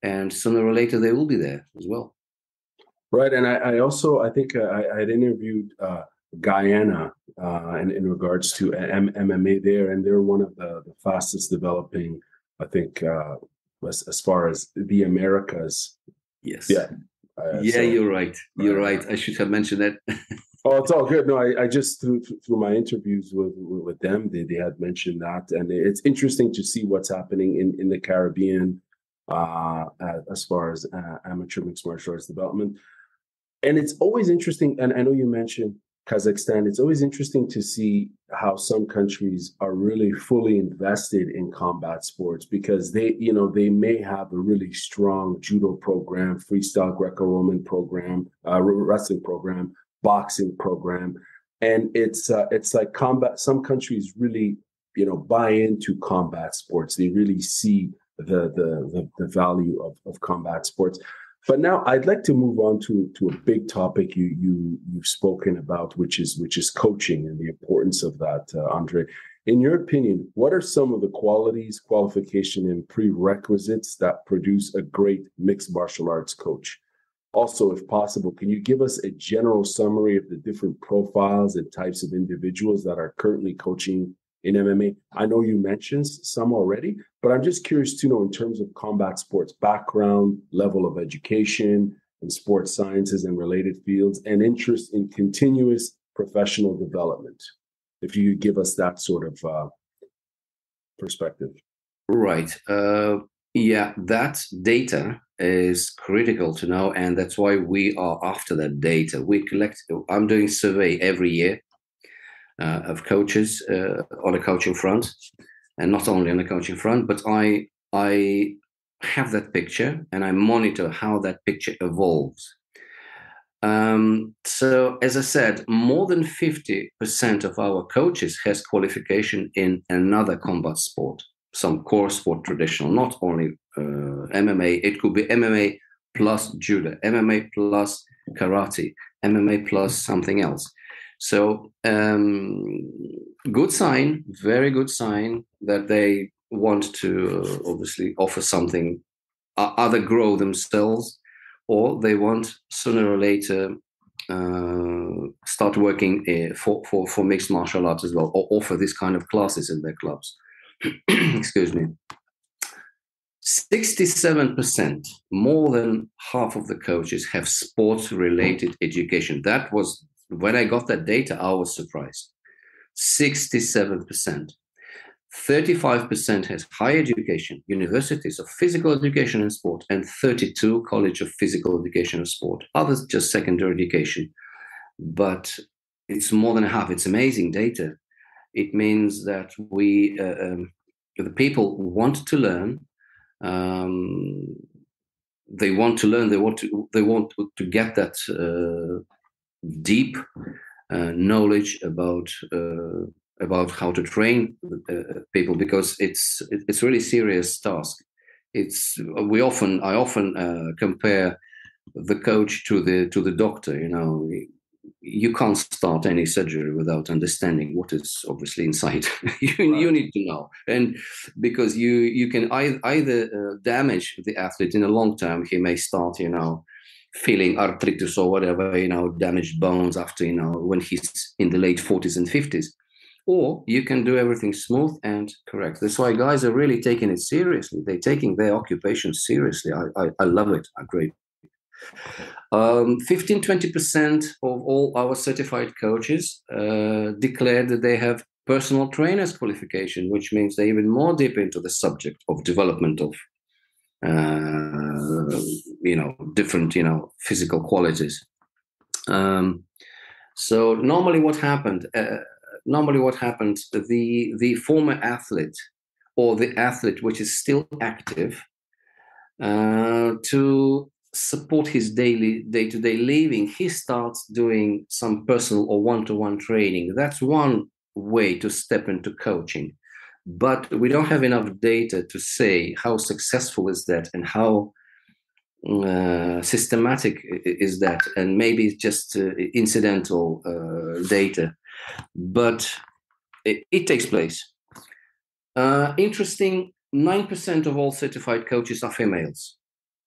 and sooner or later they will be there as well. Right, and I also I think I had interviewed Guyana in regards to MMA there, and they're one of the fastest developing, I think, as far as the Americas. Yes. Yeah. So, you're right. You're right. I should have mentioned that. Oh, it's all good. No, I just through my interviews with them, they had mentioned that, and it's interesting to see what's happening in the Caribbean as far as amateur mixed martial arts development. And it's always interesting, and I know you mentioned Kazakhstan. It's always interesting to see how some countries are really fully invested in combat sports because they may have a really strong judo program, freestyle Greco-Roman program, wrestling program, boxing program, and it's like combat. Some countries really buy into combat sports. They really see the value of combat sports. But now I'd like to move on to a big topic you've spoken about, which is coaching and the importance of that, Andre. In your opinion, what are some of the qualities, qualification, and prerequisites that produce a great mixed martial arts coach? Also, if possible, can you give us a general summary of the different profiles and types of individuals that are currently coaching in MMA? I know you mentioned some already, but I'm just curious to know in terms of combat sports background, level of education, and sports sciences and related fields, and interest in continuous professional development. If you could give us that sort of perspective. Right. Yeah, that data is critical to know, and that's why we are after that data. I'm doing a survey every year of coaches on a coaching front, and not only on the coaching front, but I have that picture and I monitor how that picture evolves. So as I said, more than 50% of our coaches has qualification in another combat sport, some core sport traditional, not only MMA. It could be MMA plus judo, MMA plus karate, MMA plus something else. So good sign, very good sign that they want to obviously offer something, either grow themselves, or they want sooner or later start working for mixed martial arts as well, or offer this kind of classes in their clubs. Excuse me. 67%, more than half of the coaches have sports-related education. That was, when I got that data, I was surprised. 67%. 35% has higher education, universities of physical education and sport, and 32 college of physical education and sport. Others just secondary education. But it's more than half. It's amazing data. It means that the people want to learn. They want to learn. They want to get that deep knowledge about how to train people, because it's really serious task. I often compare the coach to the doctor. you can't start any surgery without understanding what is obviously inside. You need to know, and because you can either damage the athlete in the long term. He may start, feeling arthritis or whatever, damaged bones after, when he's in the late 40s and 50s. Or you can do everything smooth and correct. That's why guys are really taking it seriously. They're taking their occupation seriously. I love it. I agree. 15-20% of all our certified coaches declared that they have personal trainers qualification, which means they're even more deep into the subject of development of different physical qualities. So normally what happened, the former athlete or the athlete which is still active, to support his day-to-day living, he starts doing some personal or one-to-one training. That's one way to step into coaching. But we don't have enough data to say how successful is that and how systematic is that, and maybe it's just incidental data, but it takes place. Interesting, 9% of all certified coaches are females.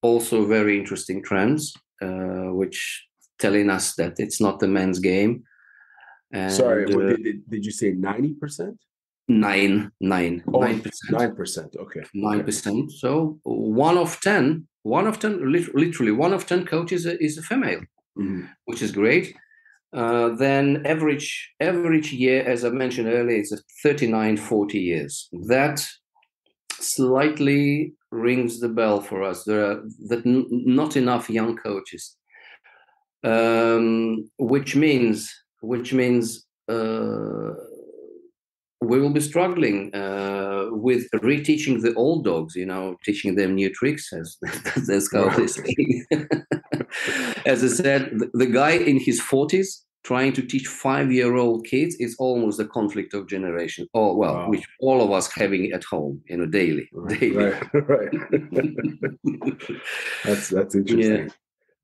Also very interesting trends, which telling us that it's not the men's game. And, sorry, did you say 90%? 9%. 9%. Okay. 9%. So one of 10, literally one of 10 coaches is a female, which is great. Then average year, as I mentioned earlier, is 39, 40 years. That slightly rings the bell for us. There are not enough young coaches, which means we will be struggling with reteaching the old dogs, teaching them new tricks, as Carl is saying. As I said, the guy in his 40s trying to teach 5-year-old kids is almost a conflict of generation. Oh, well, wow. Which all of us having at home, daily. Right. That's interesting. Yeah.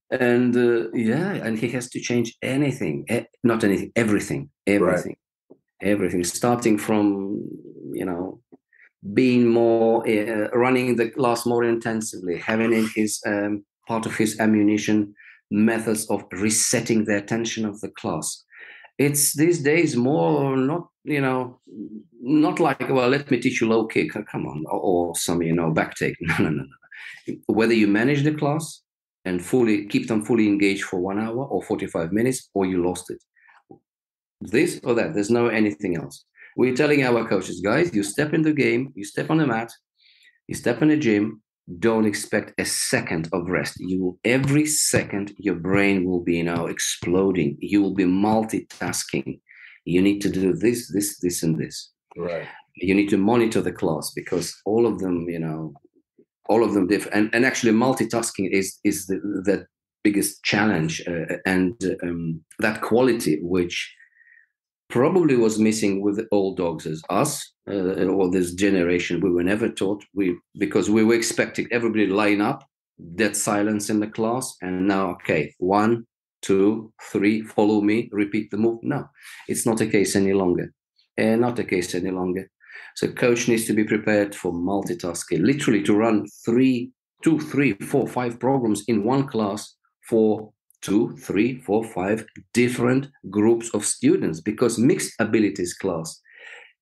And and he has to change everything, Right. Everything, starting from, being more, running the class more intensively, having in his part of his ammunition methods of resetting the attention of the class. It's these days more not like, well, let me teach you low kick, come on, or some, back take. No. Whether you manage the class and keep them fully engaged for 1 hour or 45 minutes, or you lost it. This or that, there's no anything else. We're telling our coaches, guys, you step in the game, you step on the mat, you step in the gym, don't expect a second of rest. Every second, your brain will be exploding. You will be multitasking. You need to do this, and this. Right. You need to monitor the class because all of them different. And actually, multitasking is the biggest challenge, and that quality which probably was missing with the old dogs as us, or this generation. We were never taught, because we were expecting everybody to line up, dead silence in the class, and now, okay, 1, 2, 3, follow me, repeat the move. No, it's not a case any longer. So coach needs to be prepared for multitasking, literally to run 2, 3, 4, 5 programs in one class for 2, 3, 4, 5 different groups of students, because mixed abilities class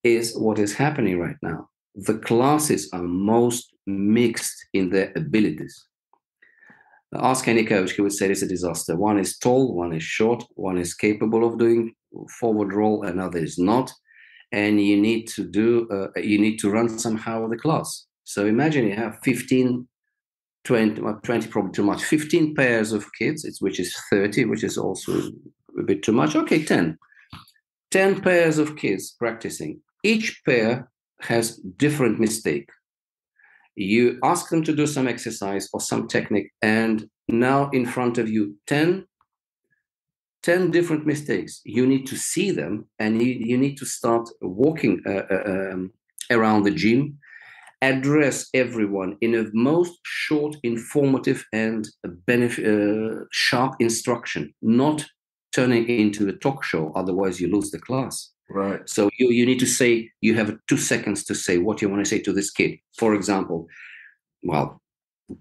is what is happening right now. The classes are most mixed in their abilities. Ask any coach, he would say it's a disaster. One is tall, one is short, one is capable of doing forward roll, another is not. And you need to run somehow the class. So imagine you have 15, 20 probably too much, 15 pairs of kids, which is 30, which is also a bit too much. Okay, 10 pairs of kids practicing. Each pair has different mistake. You ask them to do some exercise or some technique, and now in front of you, 10 different mistakes. You need to see them, and you need to start walking around the gym, address everyone in a most short, informative, and sharp instruction, not turn it into a talk show. Otherwise, you lose the class. Right. So you need to say, you have 2 seconds to say what you want to say to this kid. For example, well,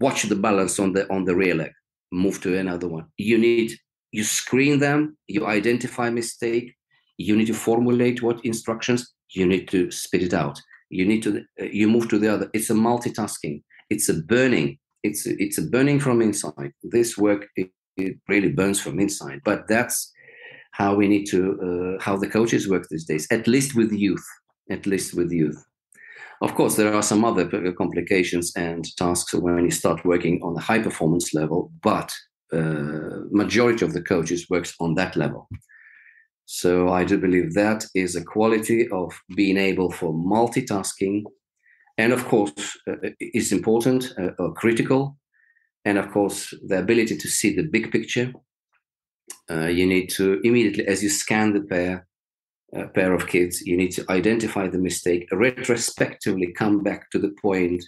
watch the balance on the rear leg, move to another one. You screen them, you identify mistake, you need to formulate what instructions, you need to spit it out. You move to the other. It's a multitasking. It's a burning. It's a burning from inside. This work, it really burns from inside. But that's how we need to, how the coaches work these days, at least with youth. At least with youth. Of course, there are some other complications and tasks when you start working on the high performance level, but majority of the coaches works on that level. So I do believe that is a quality of being able for multitasking, and of course, is important or critical. And of course, the ability to see the big picture. You need to immediately, as you scan the pair of kids, you need to identify the mistake, retrospectively come back to the point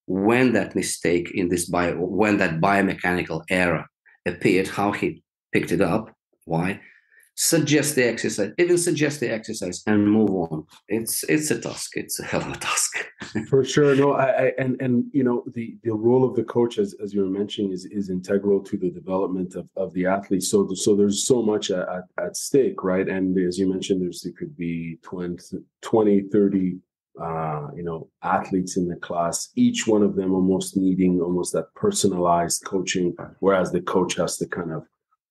when that mistake when that biomechanical error appeared, how he picked it up, why, suggest the exercise, and move on. It's a task. It's a hell of a task. For sure. No, and the role of the coach, as you were mentioning, is integral to the development of the athlete. So there's so much at stake, right? And as you mentioned, there could be 20, 30 athletes in the class, each one of them almost needing that personalized coaching, whereas the coach has to kind of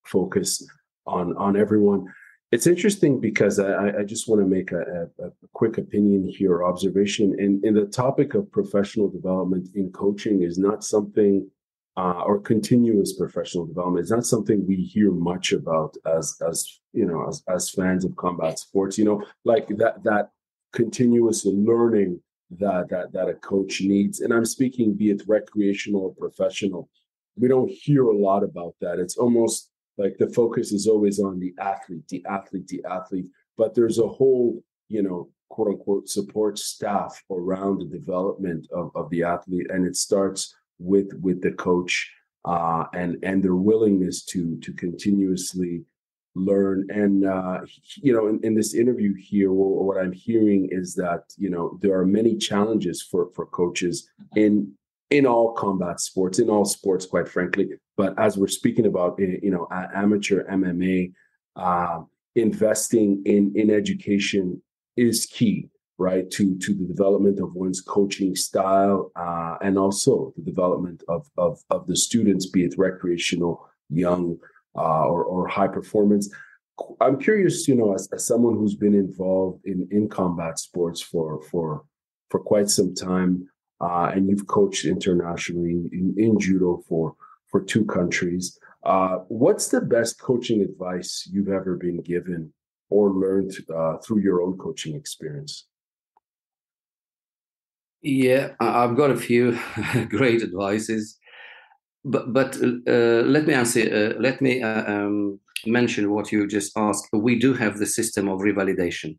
focus on everyone. It's interesting because I just want to make a quick opinion here, observation. In the topic of professional development in coaching is not something, or continuous professional development is not something we hear much about as fans of combat sports. Like that continuous learning that a coach needs. And I'm speaking, be it recreational or professional. We don't hear a lot about that. It's almost like the focus is always on the athlete, but there's a whole, quote unquote, support staff around the development of the athlete. And it starts with the coach and their willingness to continuously learn. And, in this interview here, what I'm hearing is that, there are many challenges for coaches in all combat sports, in all sports, quite frankly. But as we're speaking about, amateur MMA, investing in education is key, right, to the development of one's coaching style, and also the development of the students, be it recreational, young, or high performance. I'm curious, as someone who's been involved in combat sports for quite some time, and you've coached internationally in judo for 2 countries. What's the best coaching advice you've ever been given or learned through your own coaching experience? Yeah, I've got a few great advices, but let me answer. Let me mention what you just asked. We do have the system of revalidation.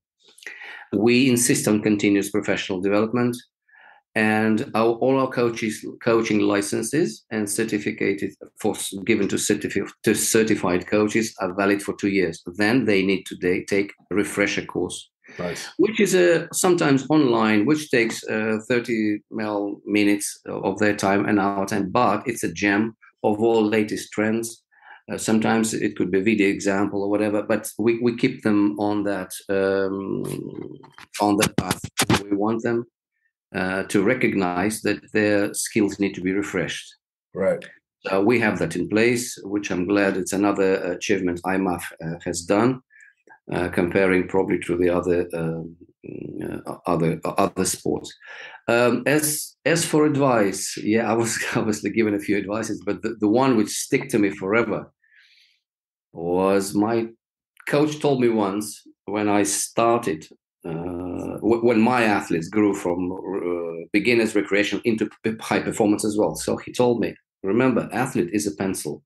We insist on continuous professional development. And all our coaching licenses and given to certified coaches are valid for 2 years. Then they need to take a refresher course, nice, which is sometimes online, which takes 30 minutes of their time, an hour time, but it's a gem of all latest trends. Sometimes it could be a video example or whatever, but we keep them on that path. We want them to recognize that their skills need to be refreshed. Right. We have that in place, which I'm glad it's another achievement IMAF has done, comparing probably to the other sports. As for advice, yeah, I was obviously given a few advices, but the one which stick to me forever was my coach told me once when I started. When my athletes grew from beginners recreation into high performance as well. So he told me, remember, athlete is a pencil.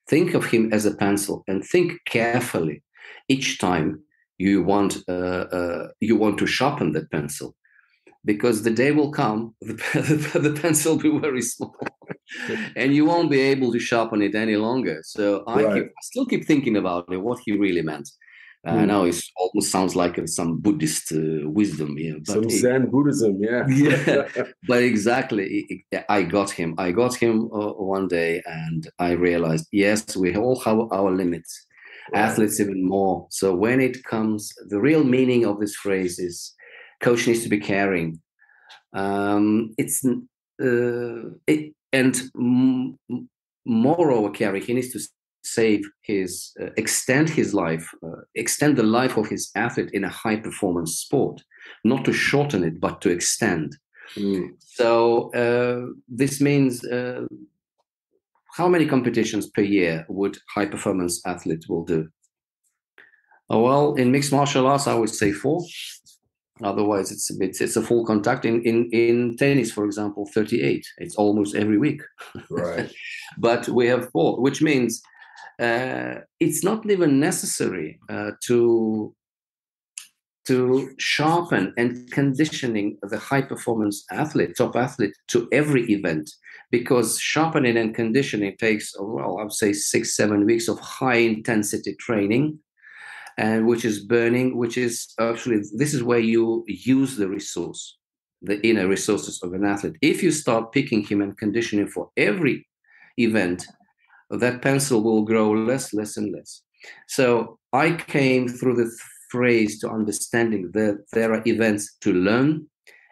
Think of him as a pencil and think carefully each time you want to sharpen that pencil, because the day will come, the pencil will be very small. and you won't be able to sharpen it any longer. So Right. I still keep thinking about it, what he really meant. Hmm. Now it almost sounds like some Buddhist wisdom, but Some Zen Buddhism, yeah. yeah, but exactly, I got him. I got him one day, and I realized, yes, we all have our limits. Right. Athletes even more. So when it comes, the real meaning of this phrase is, coach needs to be caring. It's and moreover, caring. He needs to save his, extend his life, extend the life of his athlete in a high performance sport, not to shorten it, but to extend. Mm. So this means, how many competitions per year would high performance athlete will do? Well, in mixed martial arts, I would say 4. Otherwise, it's a full contact. In tennis, for example, 38. It's almost every week. Right. But we have 4, which means it's not even necessary to sharpen and conditioning the high performance athlete, top athlete, to every event, because sharpening and conditioning takes, well, I would say 6-7 weeks of high intensity training, and which is burning, which is actually, this is where you use the resource, the inner resources of an athlete. If you start picking him and conditioning for every event, that pencil will grow less and less. So I came through the phrase to understanding that there are events to learn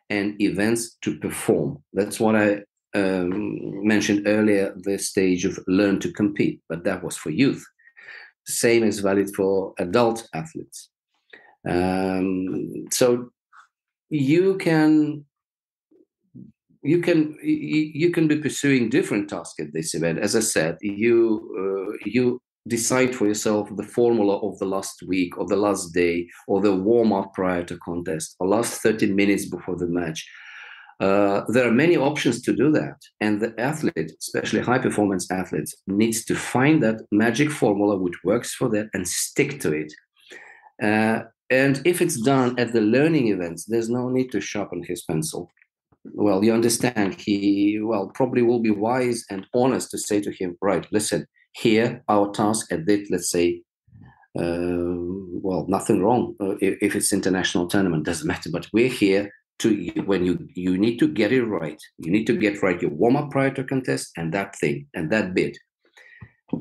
and events to perform. That's what I mentioned earlier, the stage of learn to compete, but that was for youth. Same is valid for adult athletes. So you can you can be pursuing different tasks at this event. As I said, you decide for yourself the formula of the last week or the last day or the warm-up prior to contest or last 30 minutes before the match. There are many options to do that, and the athlete, especially high performance athletes, needs to find that magic formula which works for them and stick to it. And if it's done at the learning events, there's no need to sharpen his pencil. Well, you understand, he, well, probably will be wise and honest to say to him, right, listen, here, our task at this, let's say, well, nothing wrong. If it's international tournament, doesn't matter, but we're here to, when you need to get it right. You need to get right your warm-up prior to contest and that thing and that bit.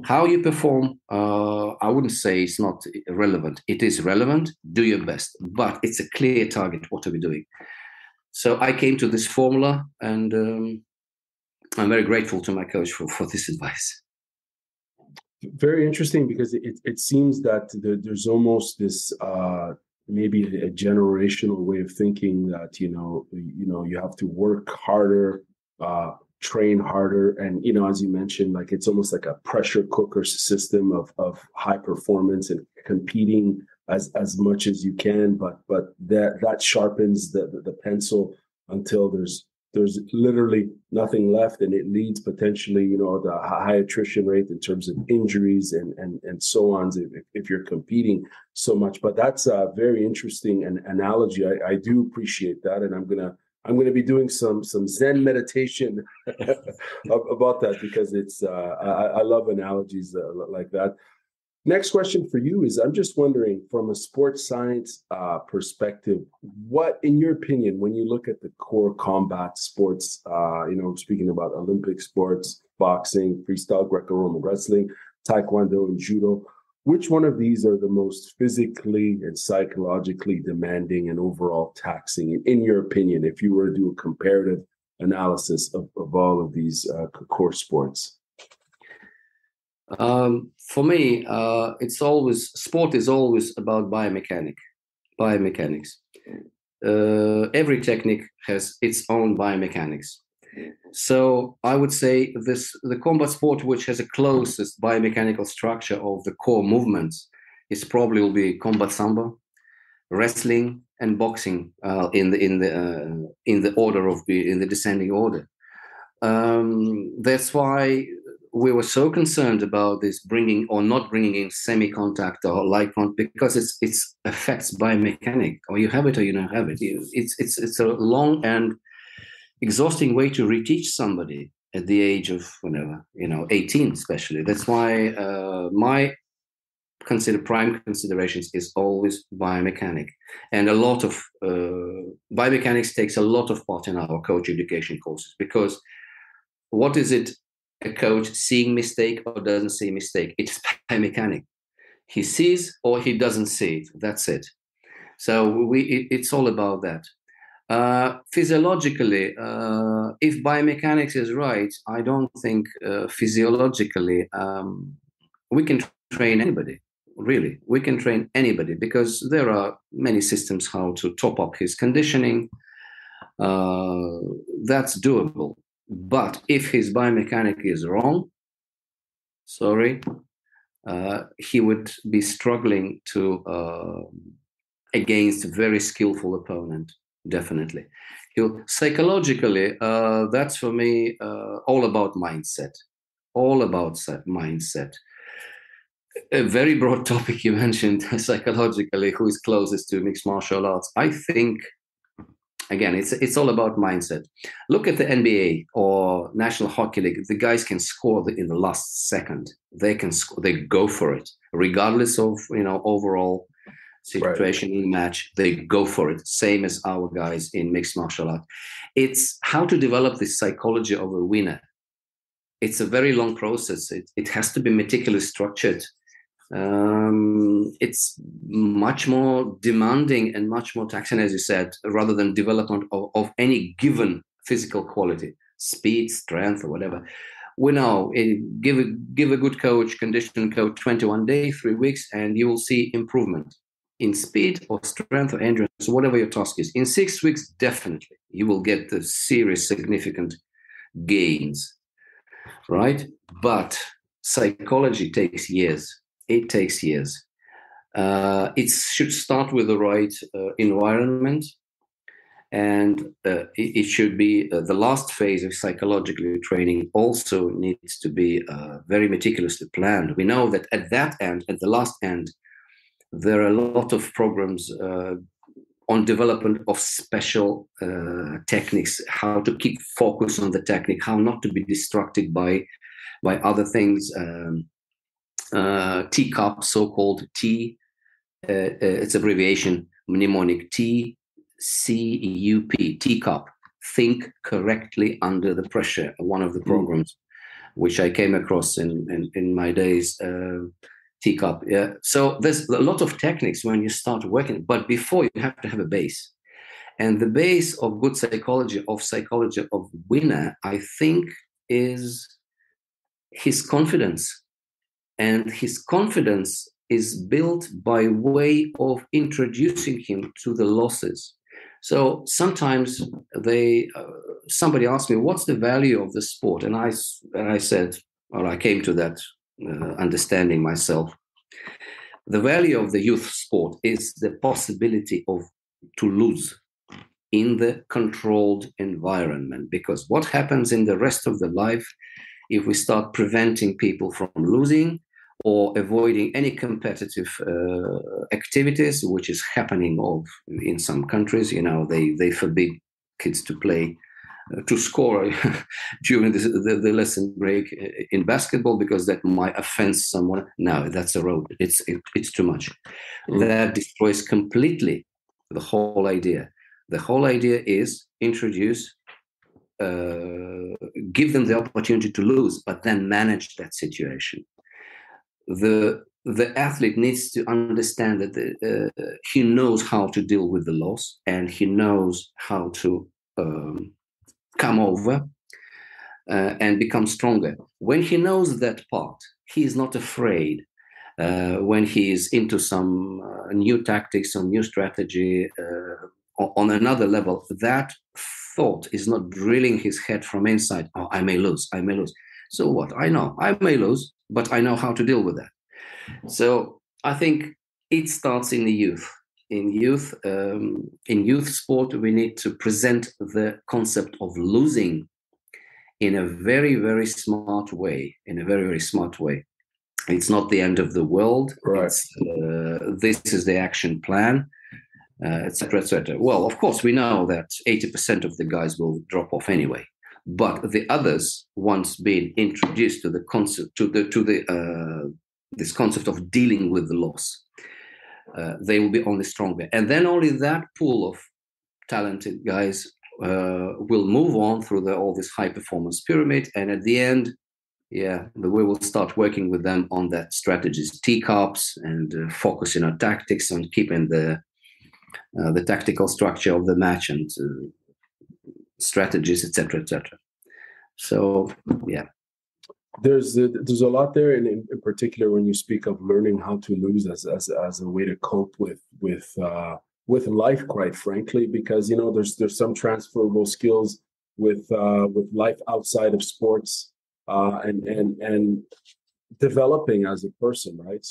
How you perform, I wouldn't say it's not relevant. It is relevant. Do your best, but it's a clear target. What are we doing? So I came to this formula, and I'm very grateful to my coach for this advice. Very interesting, because it seems that there's almost this maybe a generational way of thinking that you have to work harder, train harder, and as you mentioned, like it's almost like a pressure cooker system of high performance and competing as much as you can, but that sharpens the pencil until there's literally nothing left, and it leads potentially, the high attrition rate in terms of injuries and so on, if you're competing so much. But that's a very interesting analogy. I do appreciate that, and I'm gonna be doing some Zen meditation about that, because it's I love analogies like that. Next question for you is, I'm just wondering, from a sports science perspective, what, in your opinion, when you look at the core combat sports, speaking about Olympic sports, boxing, freestyle, Greco-Roman wrestling, Taekwondo, and Judo, which one of these are the most physically and psychologically demanding and overall taxing, in your opinion, if you were to do a comparative analysis of all of these core sports? For me, sport is always about biomechanics. Every technique has its own biomechanics. So I would say the combat sport which has the closest biomechanical structure of the core movements is probably will be combat sambo, wrestling, and boxing in the order of in the descending order. That's why we were so concerned about this bringing or not bringing in semi-contact or light contact, because it affects biomechanic. Or you have it or you don't have it. It's a long and exhausting way to reteach somebody. at the age of whenever, 18 especially. That's why my prime considerations is always biomechanic, and a lot of biomechanics takes a lot of part in our coach education courses, because what is it a coach seeing mistake or doesn't see mistake? It's biomechanic. He sees or he doesn't see it. That's it. So it's all about that. Physiologically, if biomechanics is right, I don't think physiologically we can train anybody. Really, we can train anybody, because there are many systems how to top up his conditioning. That's doable. But if his biomechanic is wrong, sorry, he would be struggling to against a very skillful opponent. Definitely. Psychologically, that's for me all about mindset. All about mindset. A very broad topic you mentioned, psychologically, who is closest to mixed martial arts. I think, again, it's all about mindset. Look at the NBA or National Hockey League. The guys can score in the last second. They can score, they go for it, regardless of overall situation in the match. They go for it. Same as our guys in mixed martial art. It's how to develop the psychology of a winner. It's a very long process. It has to be meticulously structured. It's much more demanding and much more taxing, as you said, rather than development of any given physical quality, speed, strength, or whatever. We know, give a good coach, conditioning coach, 21 days, 3 weeks, and you will see improvement in speed or strength or endurance, whatever your task is. In 6 weeks, definitely, you will get the serious, significant gains, right? But psychology takes years. It takes years. It should start with the right environment, and it should be the last phase of psychological training also needs to be very meticulously planned. We know that at that end, at the last end, there are a lot of programs on development of special techniques, how to keep focus on the technique, how not to be distracted by other things. TCUP, so-called T, it's abbreviation, mnemonic TCUP, TCUP, think correctly under the pressure, one of the programs which I came across in my days, TCUP. Yeah. So there's a lot of techniques when you start working, but before you have to have a base. And the base of good psychology of winner, I think, is his confidence. And his confidence is built by way of introducing him to the losses. So sometimes somebody asked me, what's the value of the sport? And I said, or I came to that understanding myself. The value of the youth sport is the possibility to lose in the controlled environment. Because what happens in the rest of the life, if we start preventing people from losing or avoiding any competitive activities, which is happening in some countries, they forbid kids to play, to score during the lesson break in basketball because that might offend someone. No, that's a road. It's too much. That destroys completely the whole idea. The whole idea is introduce, give them the opportunity to lose, but then manage that situation. The athlete needs to understand that he knows how to deal with the loss, and he knows how to come over and become stronger. When he knows that part, he is not afraid. When he is into some new tactics or new strategy on another level, that thought is not drilling his head from inside. Oh, I may lose. So what? I know I may lose, but I know how to deal with that. So I think it starts in the youth. In youth sport, we need to present the concept of losing in a very, very smart way. It's not the end of the world. Right. This is the action plan, etc., etc. Well, of course, we know that 80% of the guys will drop off anyway. But the others, once being introduced to the concept, this concept of dealing with the loss, they will be only stronger. And then only that pool of talented guys will move on through all this high performance pyramid. And at the end, we will start working with them on that strategies, teacups, and focusing on tactics and keeping the tactical structure of the match and strategies, etc., etc. So, yeah. There's a lot there, and in particular, when you speak of learning how to lose as a way to cope with life, quite frankly, because there's some transferable skills with life outside of sports, and developing as a person, right?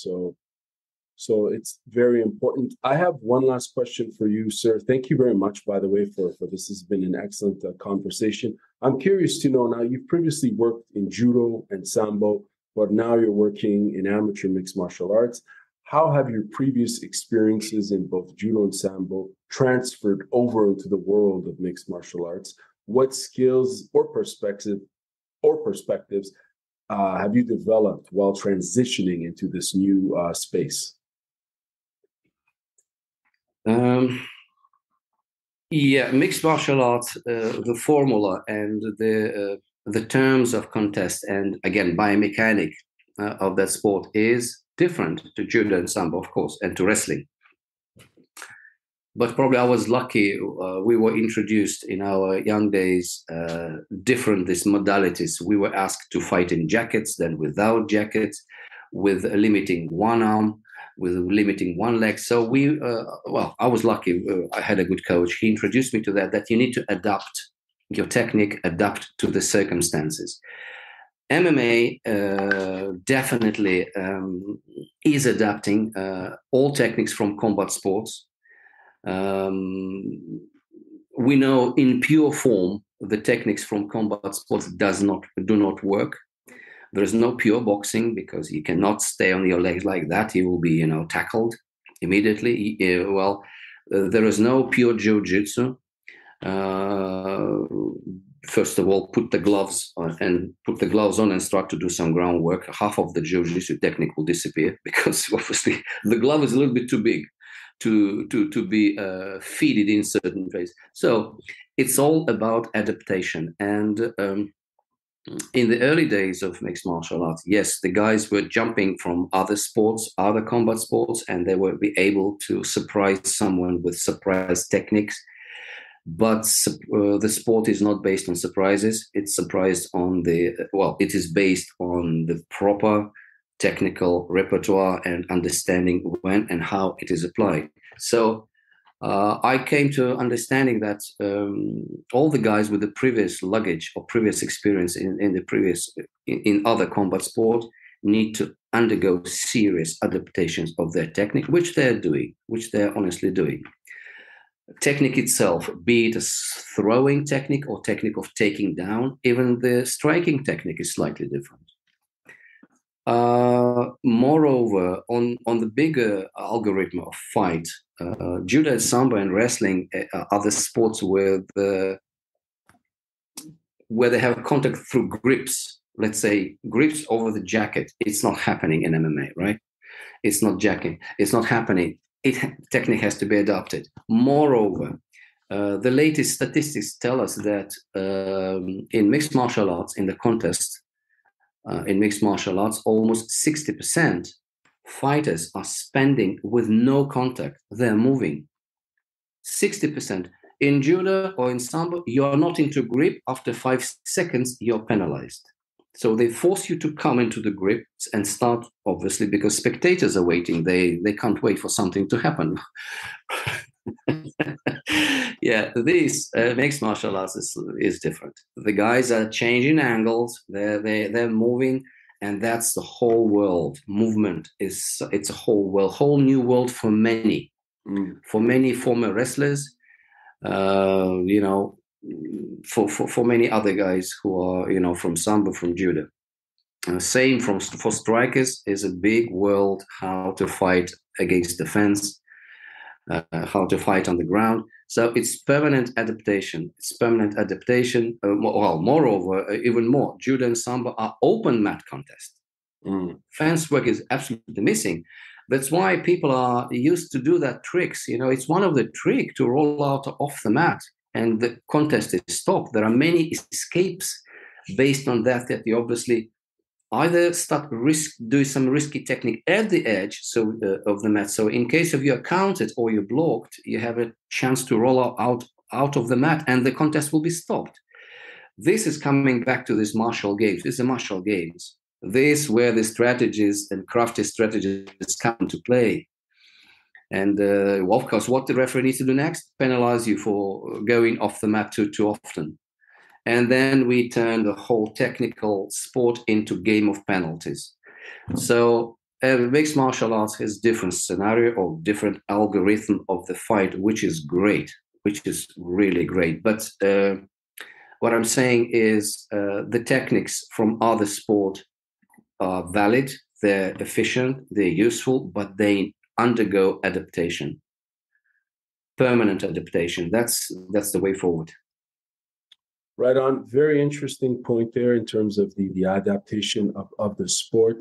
So it's very important. I have one last question for you, sir. Thank you very much, by the way, for this has been an excellent conversation. I'm curious to know, now you've previously worked in judo and sambo, but now you're working in amateur mixed martial arts. How have your previous experiences in both judo and sambo transferred over into the world of mixed martial arts? What skills or perspectives have you developed while transitioning into this new space? Mixed martial arts, the formula and the terms of contest, and again biomechanic of that sport is different to judo and sambo, of course, and to wrestling. But probably I was lucky. We were introduced in our young days different these modalities. We were asked to fight in jackets, then without jackets, with limiting one arm, with limiting one leg. So I was lucky. I had a good coach. He introduced me to that you need to adapt your technique, adapt to the circumstances. MMA definitely is adapting all techniques from combat sports. We know in pure form the techniques from combat sports do not work. There is no pure boxing because you cannot stay on your legs like that. You will be, tackled immediately. There is no pure jiu-jitsu. First of all, put the gloves on and start to do some groundwork. Half of the jiu-jitsu technique will disappear because obviously the glove is a little bit too big to be fitted in certain ways. So it's all about adaptation. And in the early days of mixed martial arts, yes, the guys were jumping from other sports, other combat sports, and they would be able to surprise someone with surprise techniques. But the sport is not based on surprises. It's it is based on the proper technical repertoire and understanding when and how it is applied. So I came to understanding that all the guys with the previous luggage or previous experience in other combat sport need to undergo serious adaptations of their technique, which they're honestly doing. Technique itself, be it a throwing technique or technique of taking down, even the striking technique is slightly different. Moreover, on the bigger algorithm of fight, judo, sambo, and wrestling are the sports where they have contact through grips. Let's say grips over the jacket. It's not happening in MMA, right? It's not jacking. It's not happening. Technique has to be adopted. Moreover, the latest statistics tell us that in mixed martial arts, in the contest, in mixed martial arts, almost 60% fighters are spending with no contact. They're moving. 60%. In judo or in sambo, you're not into grip. After 5 seconds, you're penalized. So they force you to come into the grip and start, obviously, because spectators are waiting. They can't wait for something to happen. This mixed martial arts is different. The guys are changing angles. They're moving, and that's the whole world. Movement it's a whole new world for many. For many former wrestlers, for many other guys who are, from sambo, from judo. Same for strikers is a big world, how to fight against the fence, how to fight on the ground. So it's permanent adaptation. It's permanent adaptation. Moreover, even more, judo and sambo are open mat contests. Fence work is absolutely missing. That's why people are used to do that tricks. It's one of the trick to roll out off the mat and the contest is stopped. There are many escapes based on that you obviously either do some risky technique at the edge of the mat. So in case of you're counted or you're blocked, you have a chance to roll out of the mat and the contest will be stopped. This is coming back to this martial games. This is a martial games. This where the strategies and crafty strategies come into play. And of course, what the referee needs to do next, penalize you for going off the mat too often. And then we turn the whole technical sport into game of penalties. So mixed martial arts has different scenario or different algorithm of the fight, which is great, which is really great. But what I'm saying is the techniques from other sport are valid, they're efficient, they're useful, but they undergo adaptation, permanent adaptation. That's the way forward. Right on. Very interesting point there in terms of the adaptation of the sport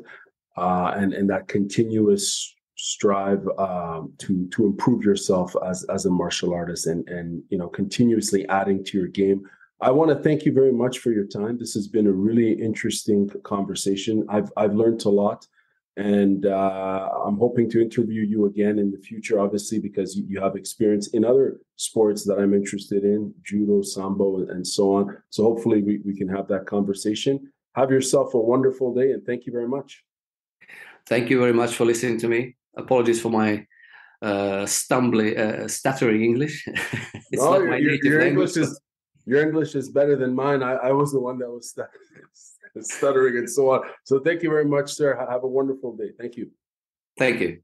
and that continuous strive to improve yourself as a martial artist and continuously adding to your game. I want to thank you very much for your time. This has been a really interesting conversation. I've learned a lot. And I'm hoping to interview you again in the future, obviously, because you have experience in other sports that I'm interested in, judo, sambo, and so on. So hopefully we can have that conversation. Have yourself a wonderful day, and thank you very much. Thank you very much for listening to me. Apologies for my stuttering English. It's not my native language. Your English is better than mine. I was the one that was stuttering and so on. So thank you very much, sir. Have a wonderful day. Thank you. Thank you.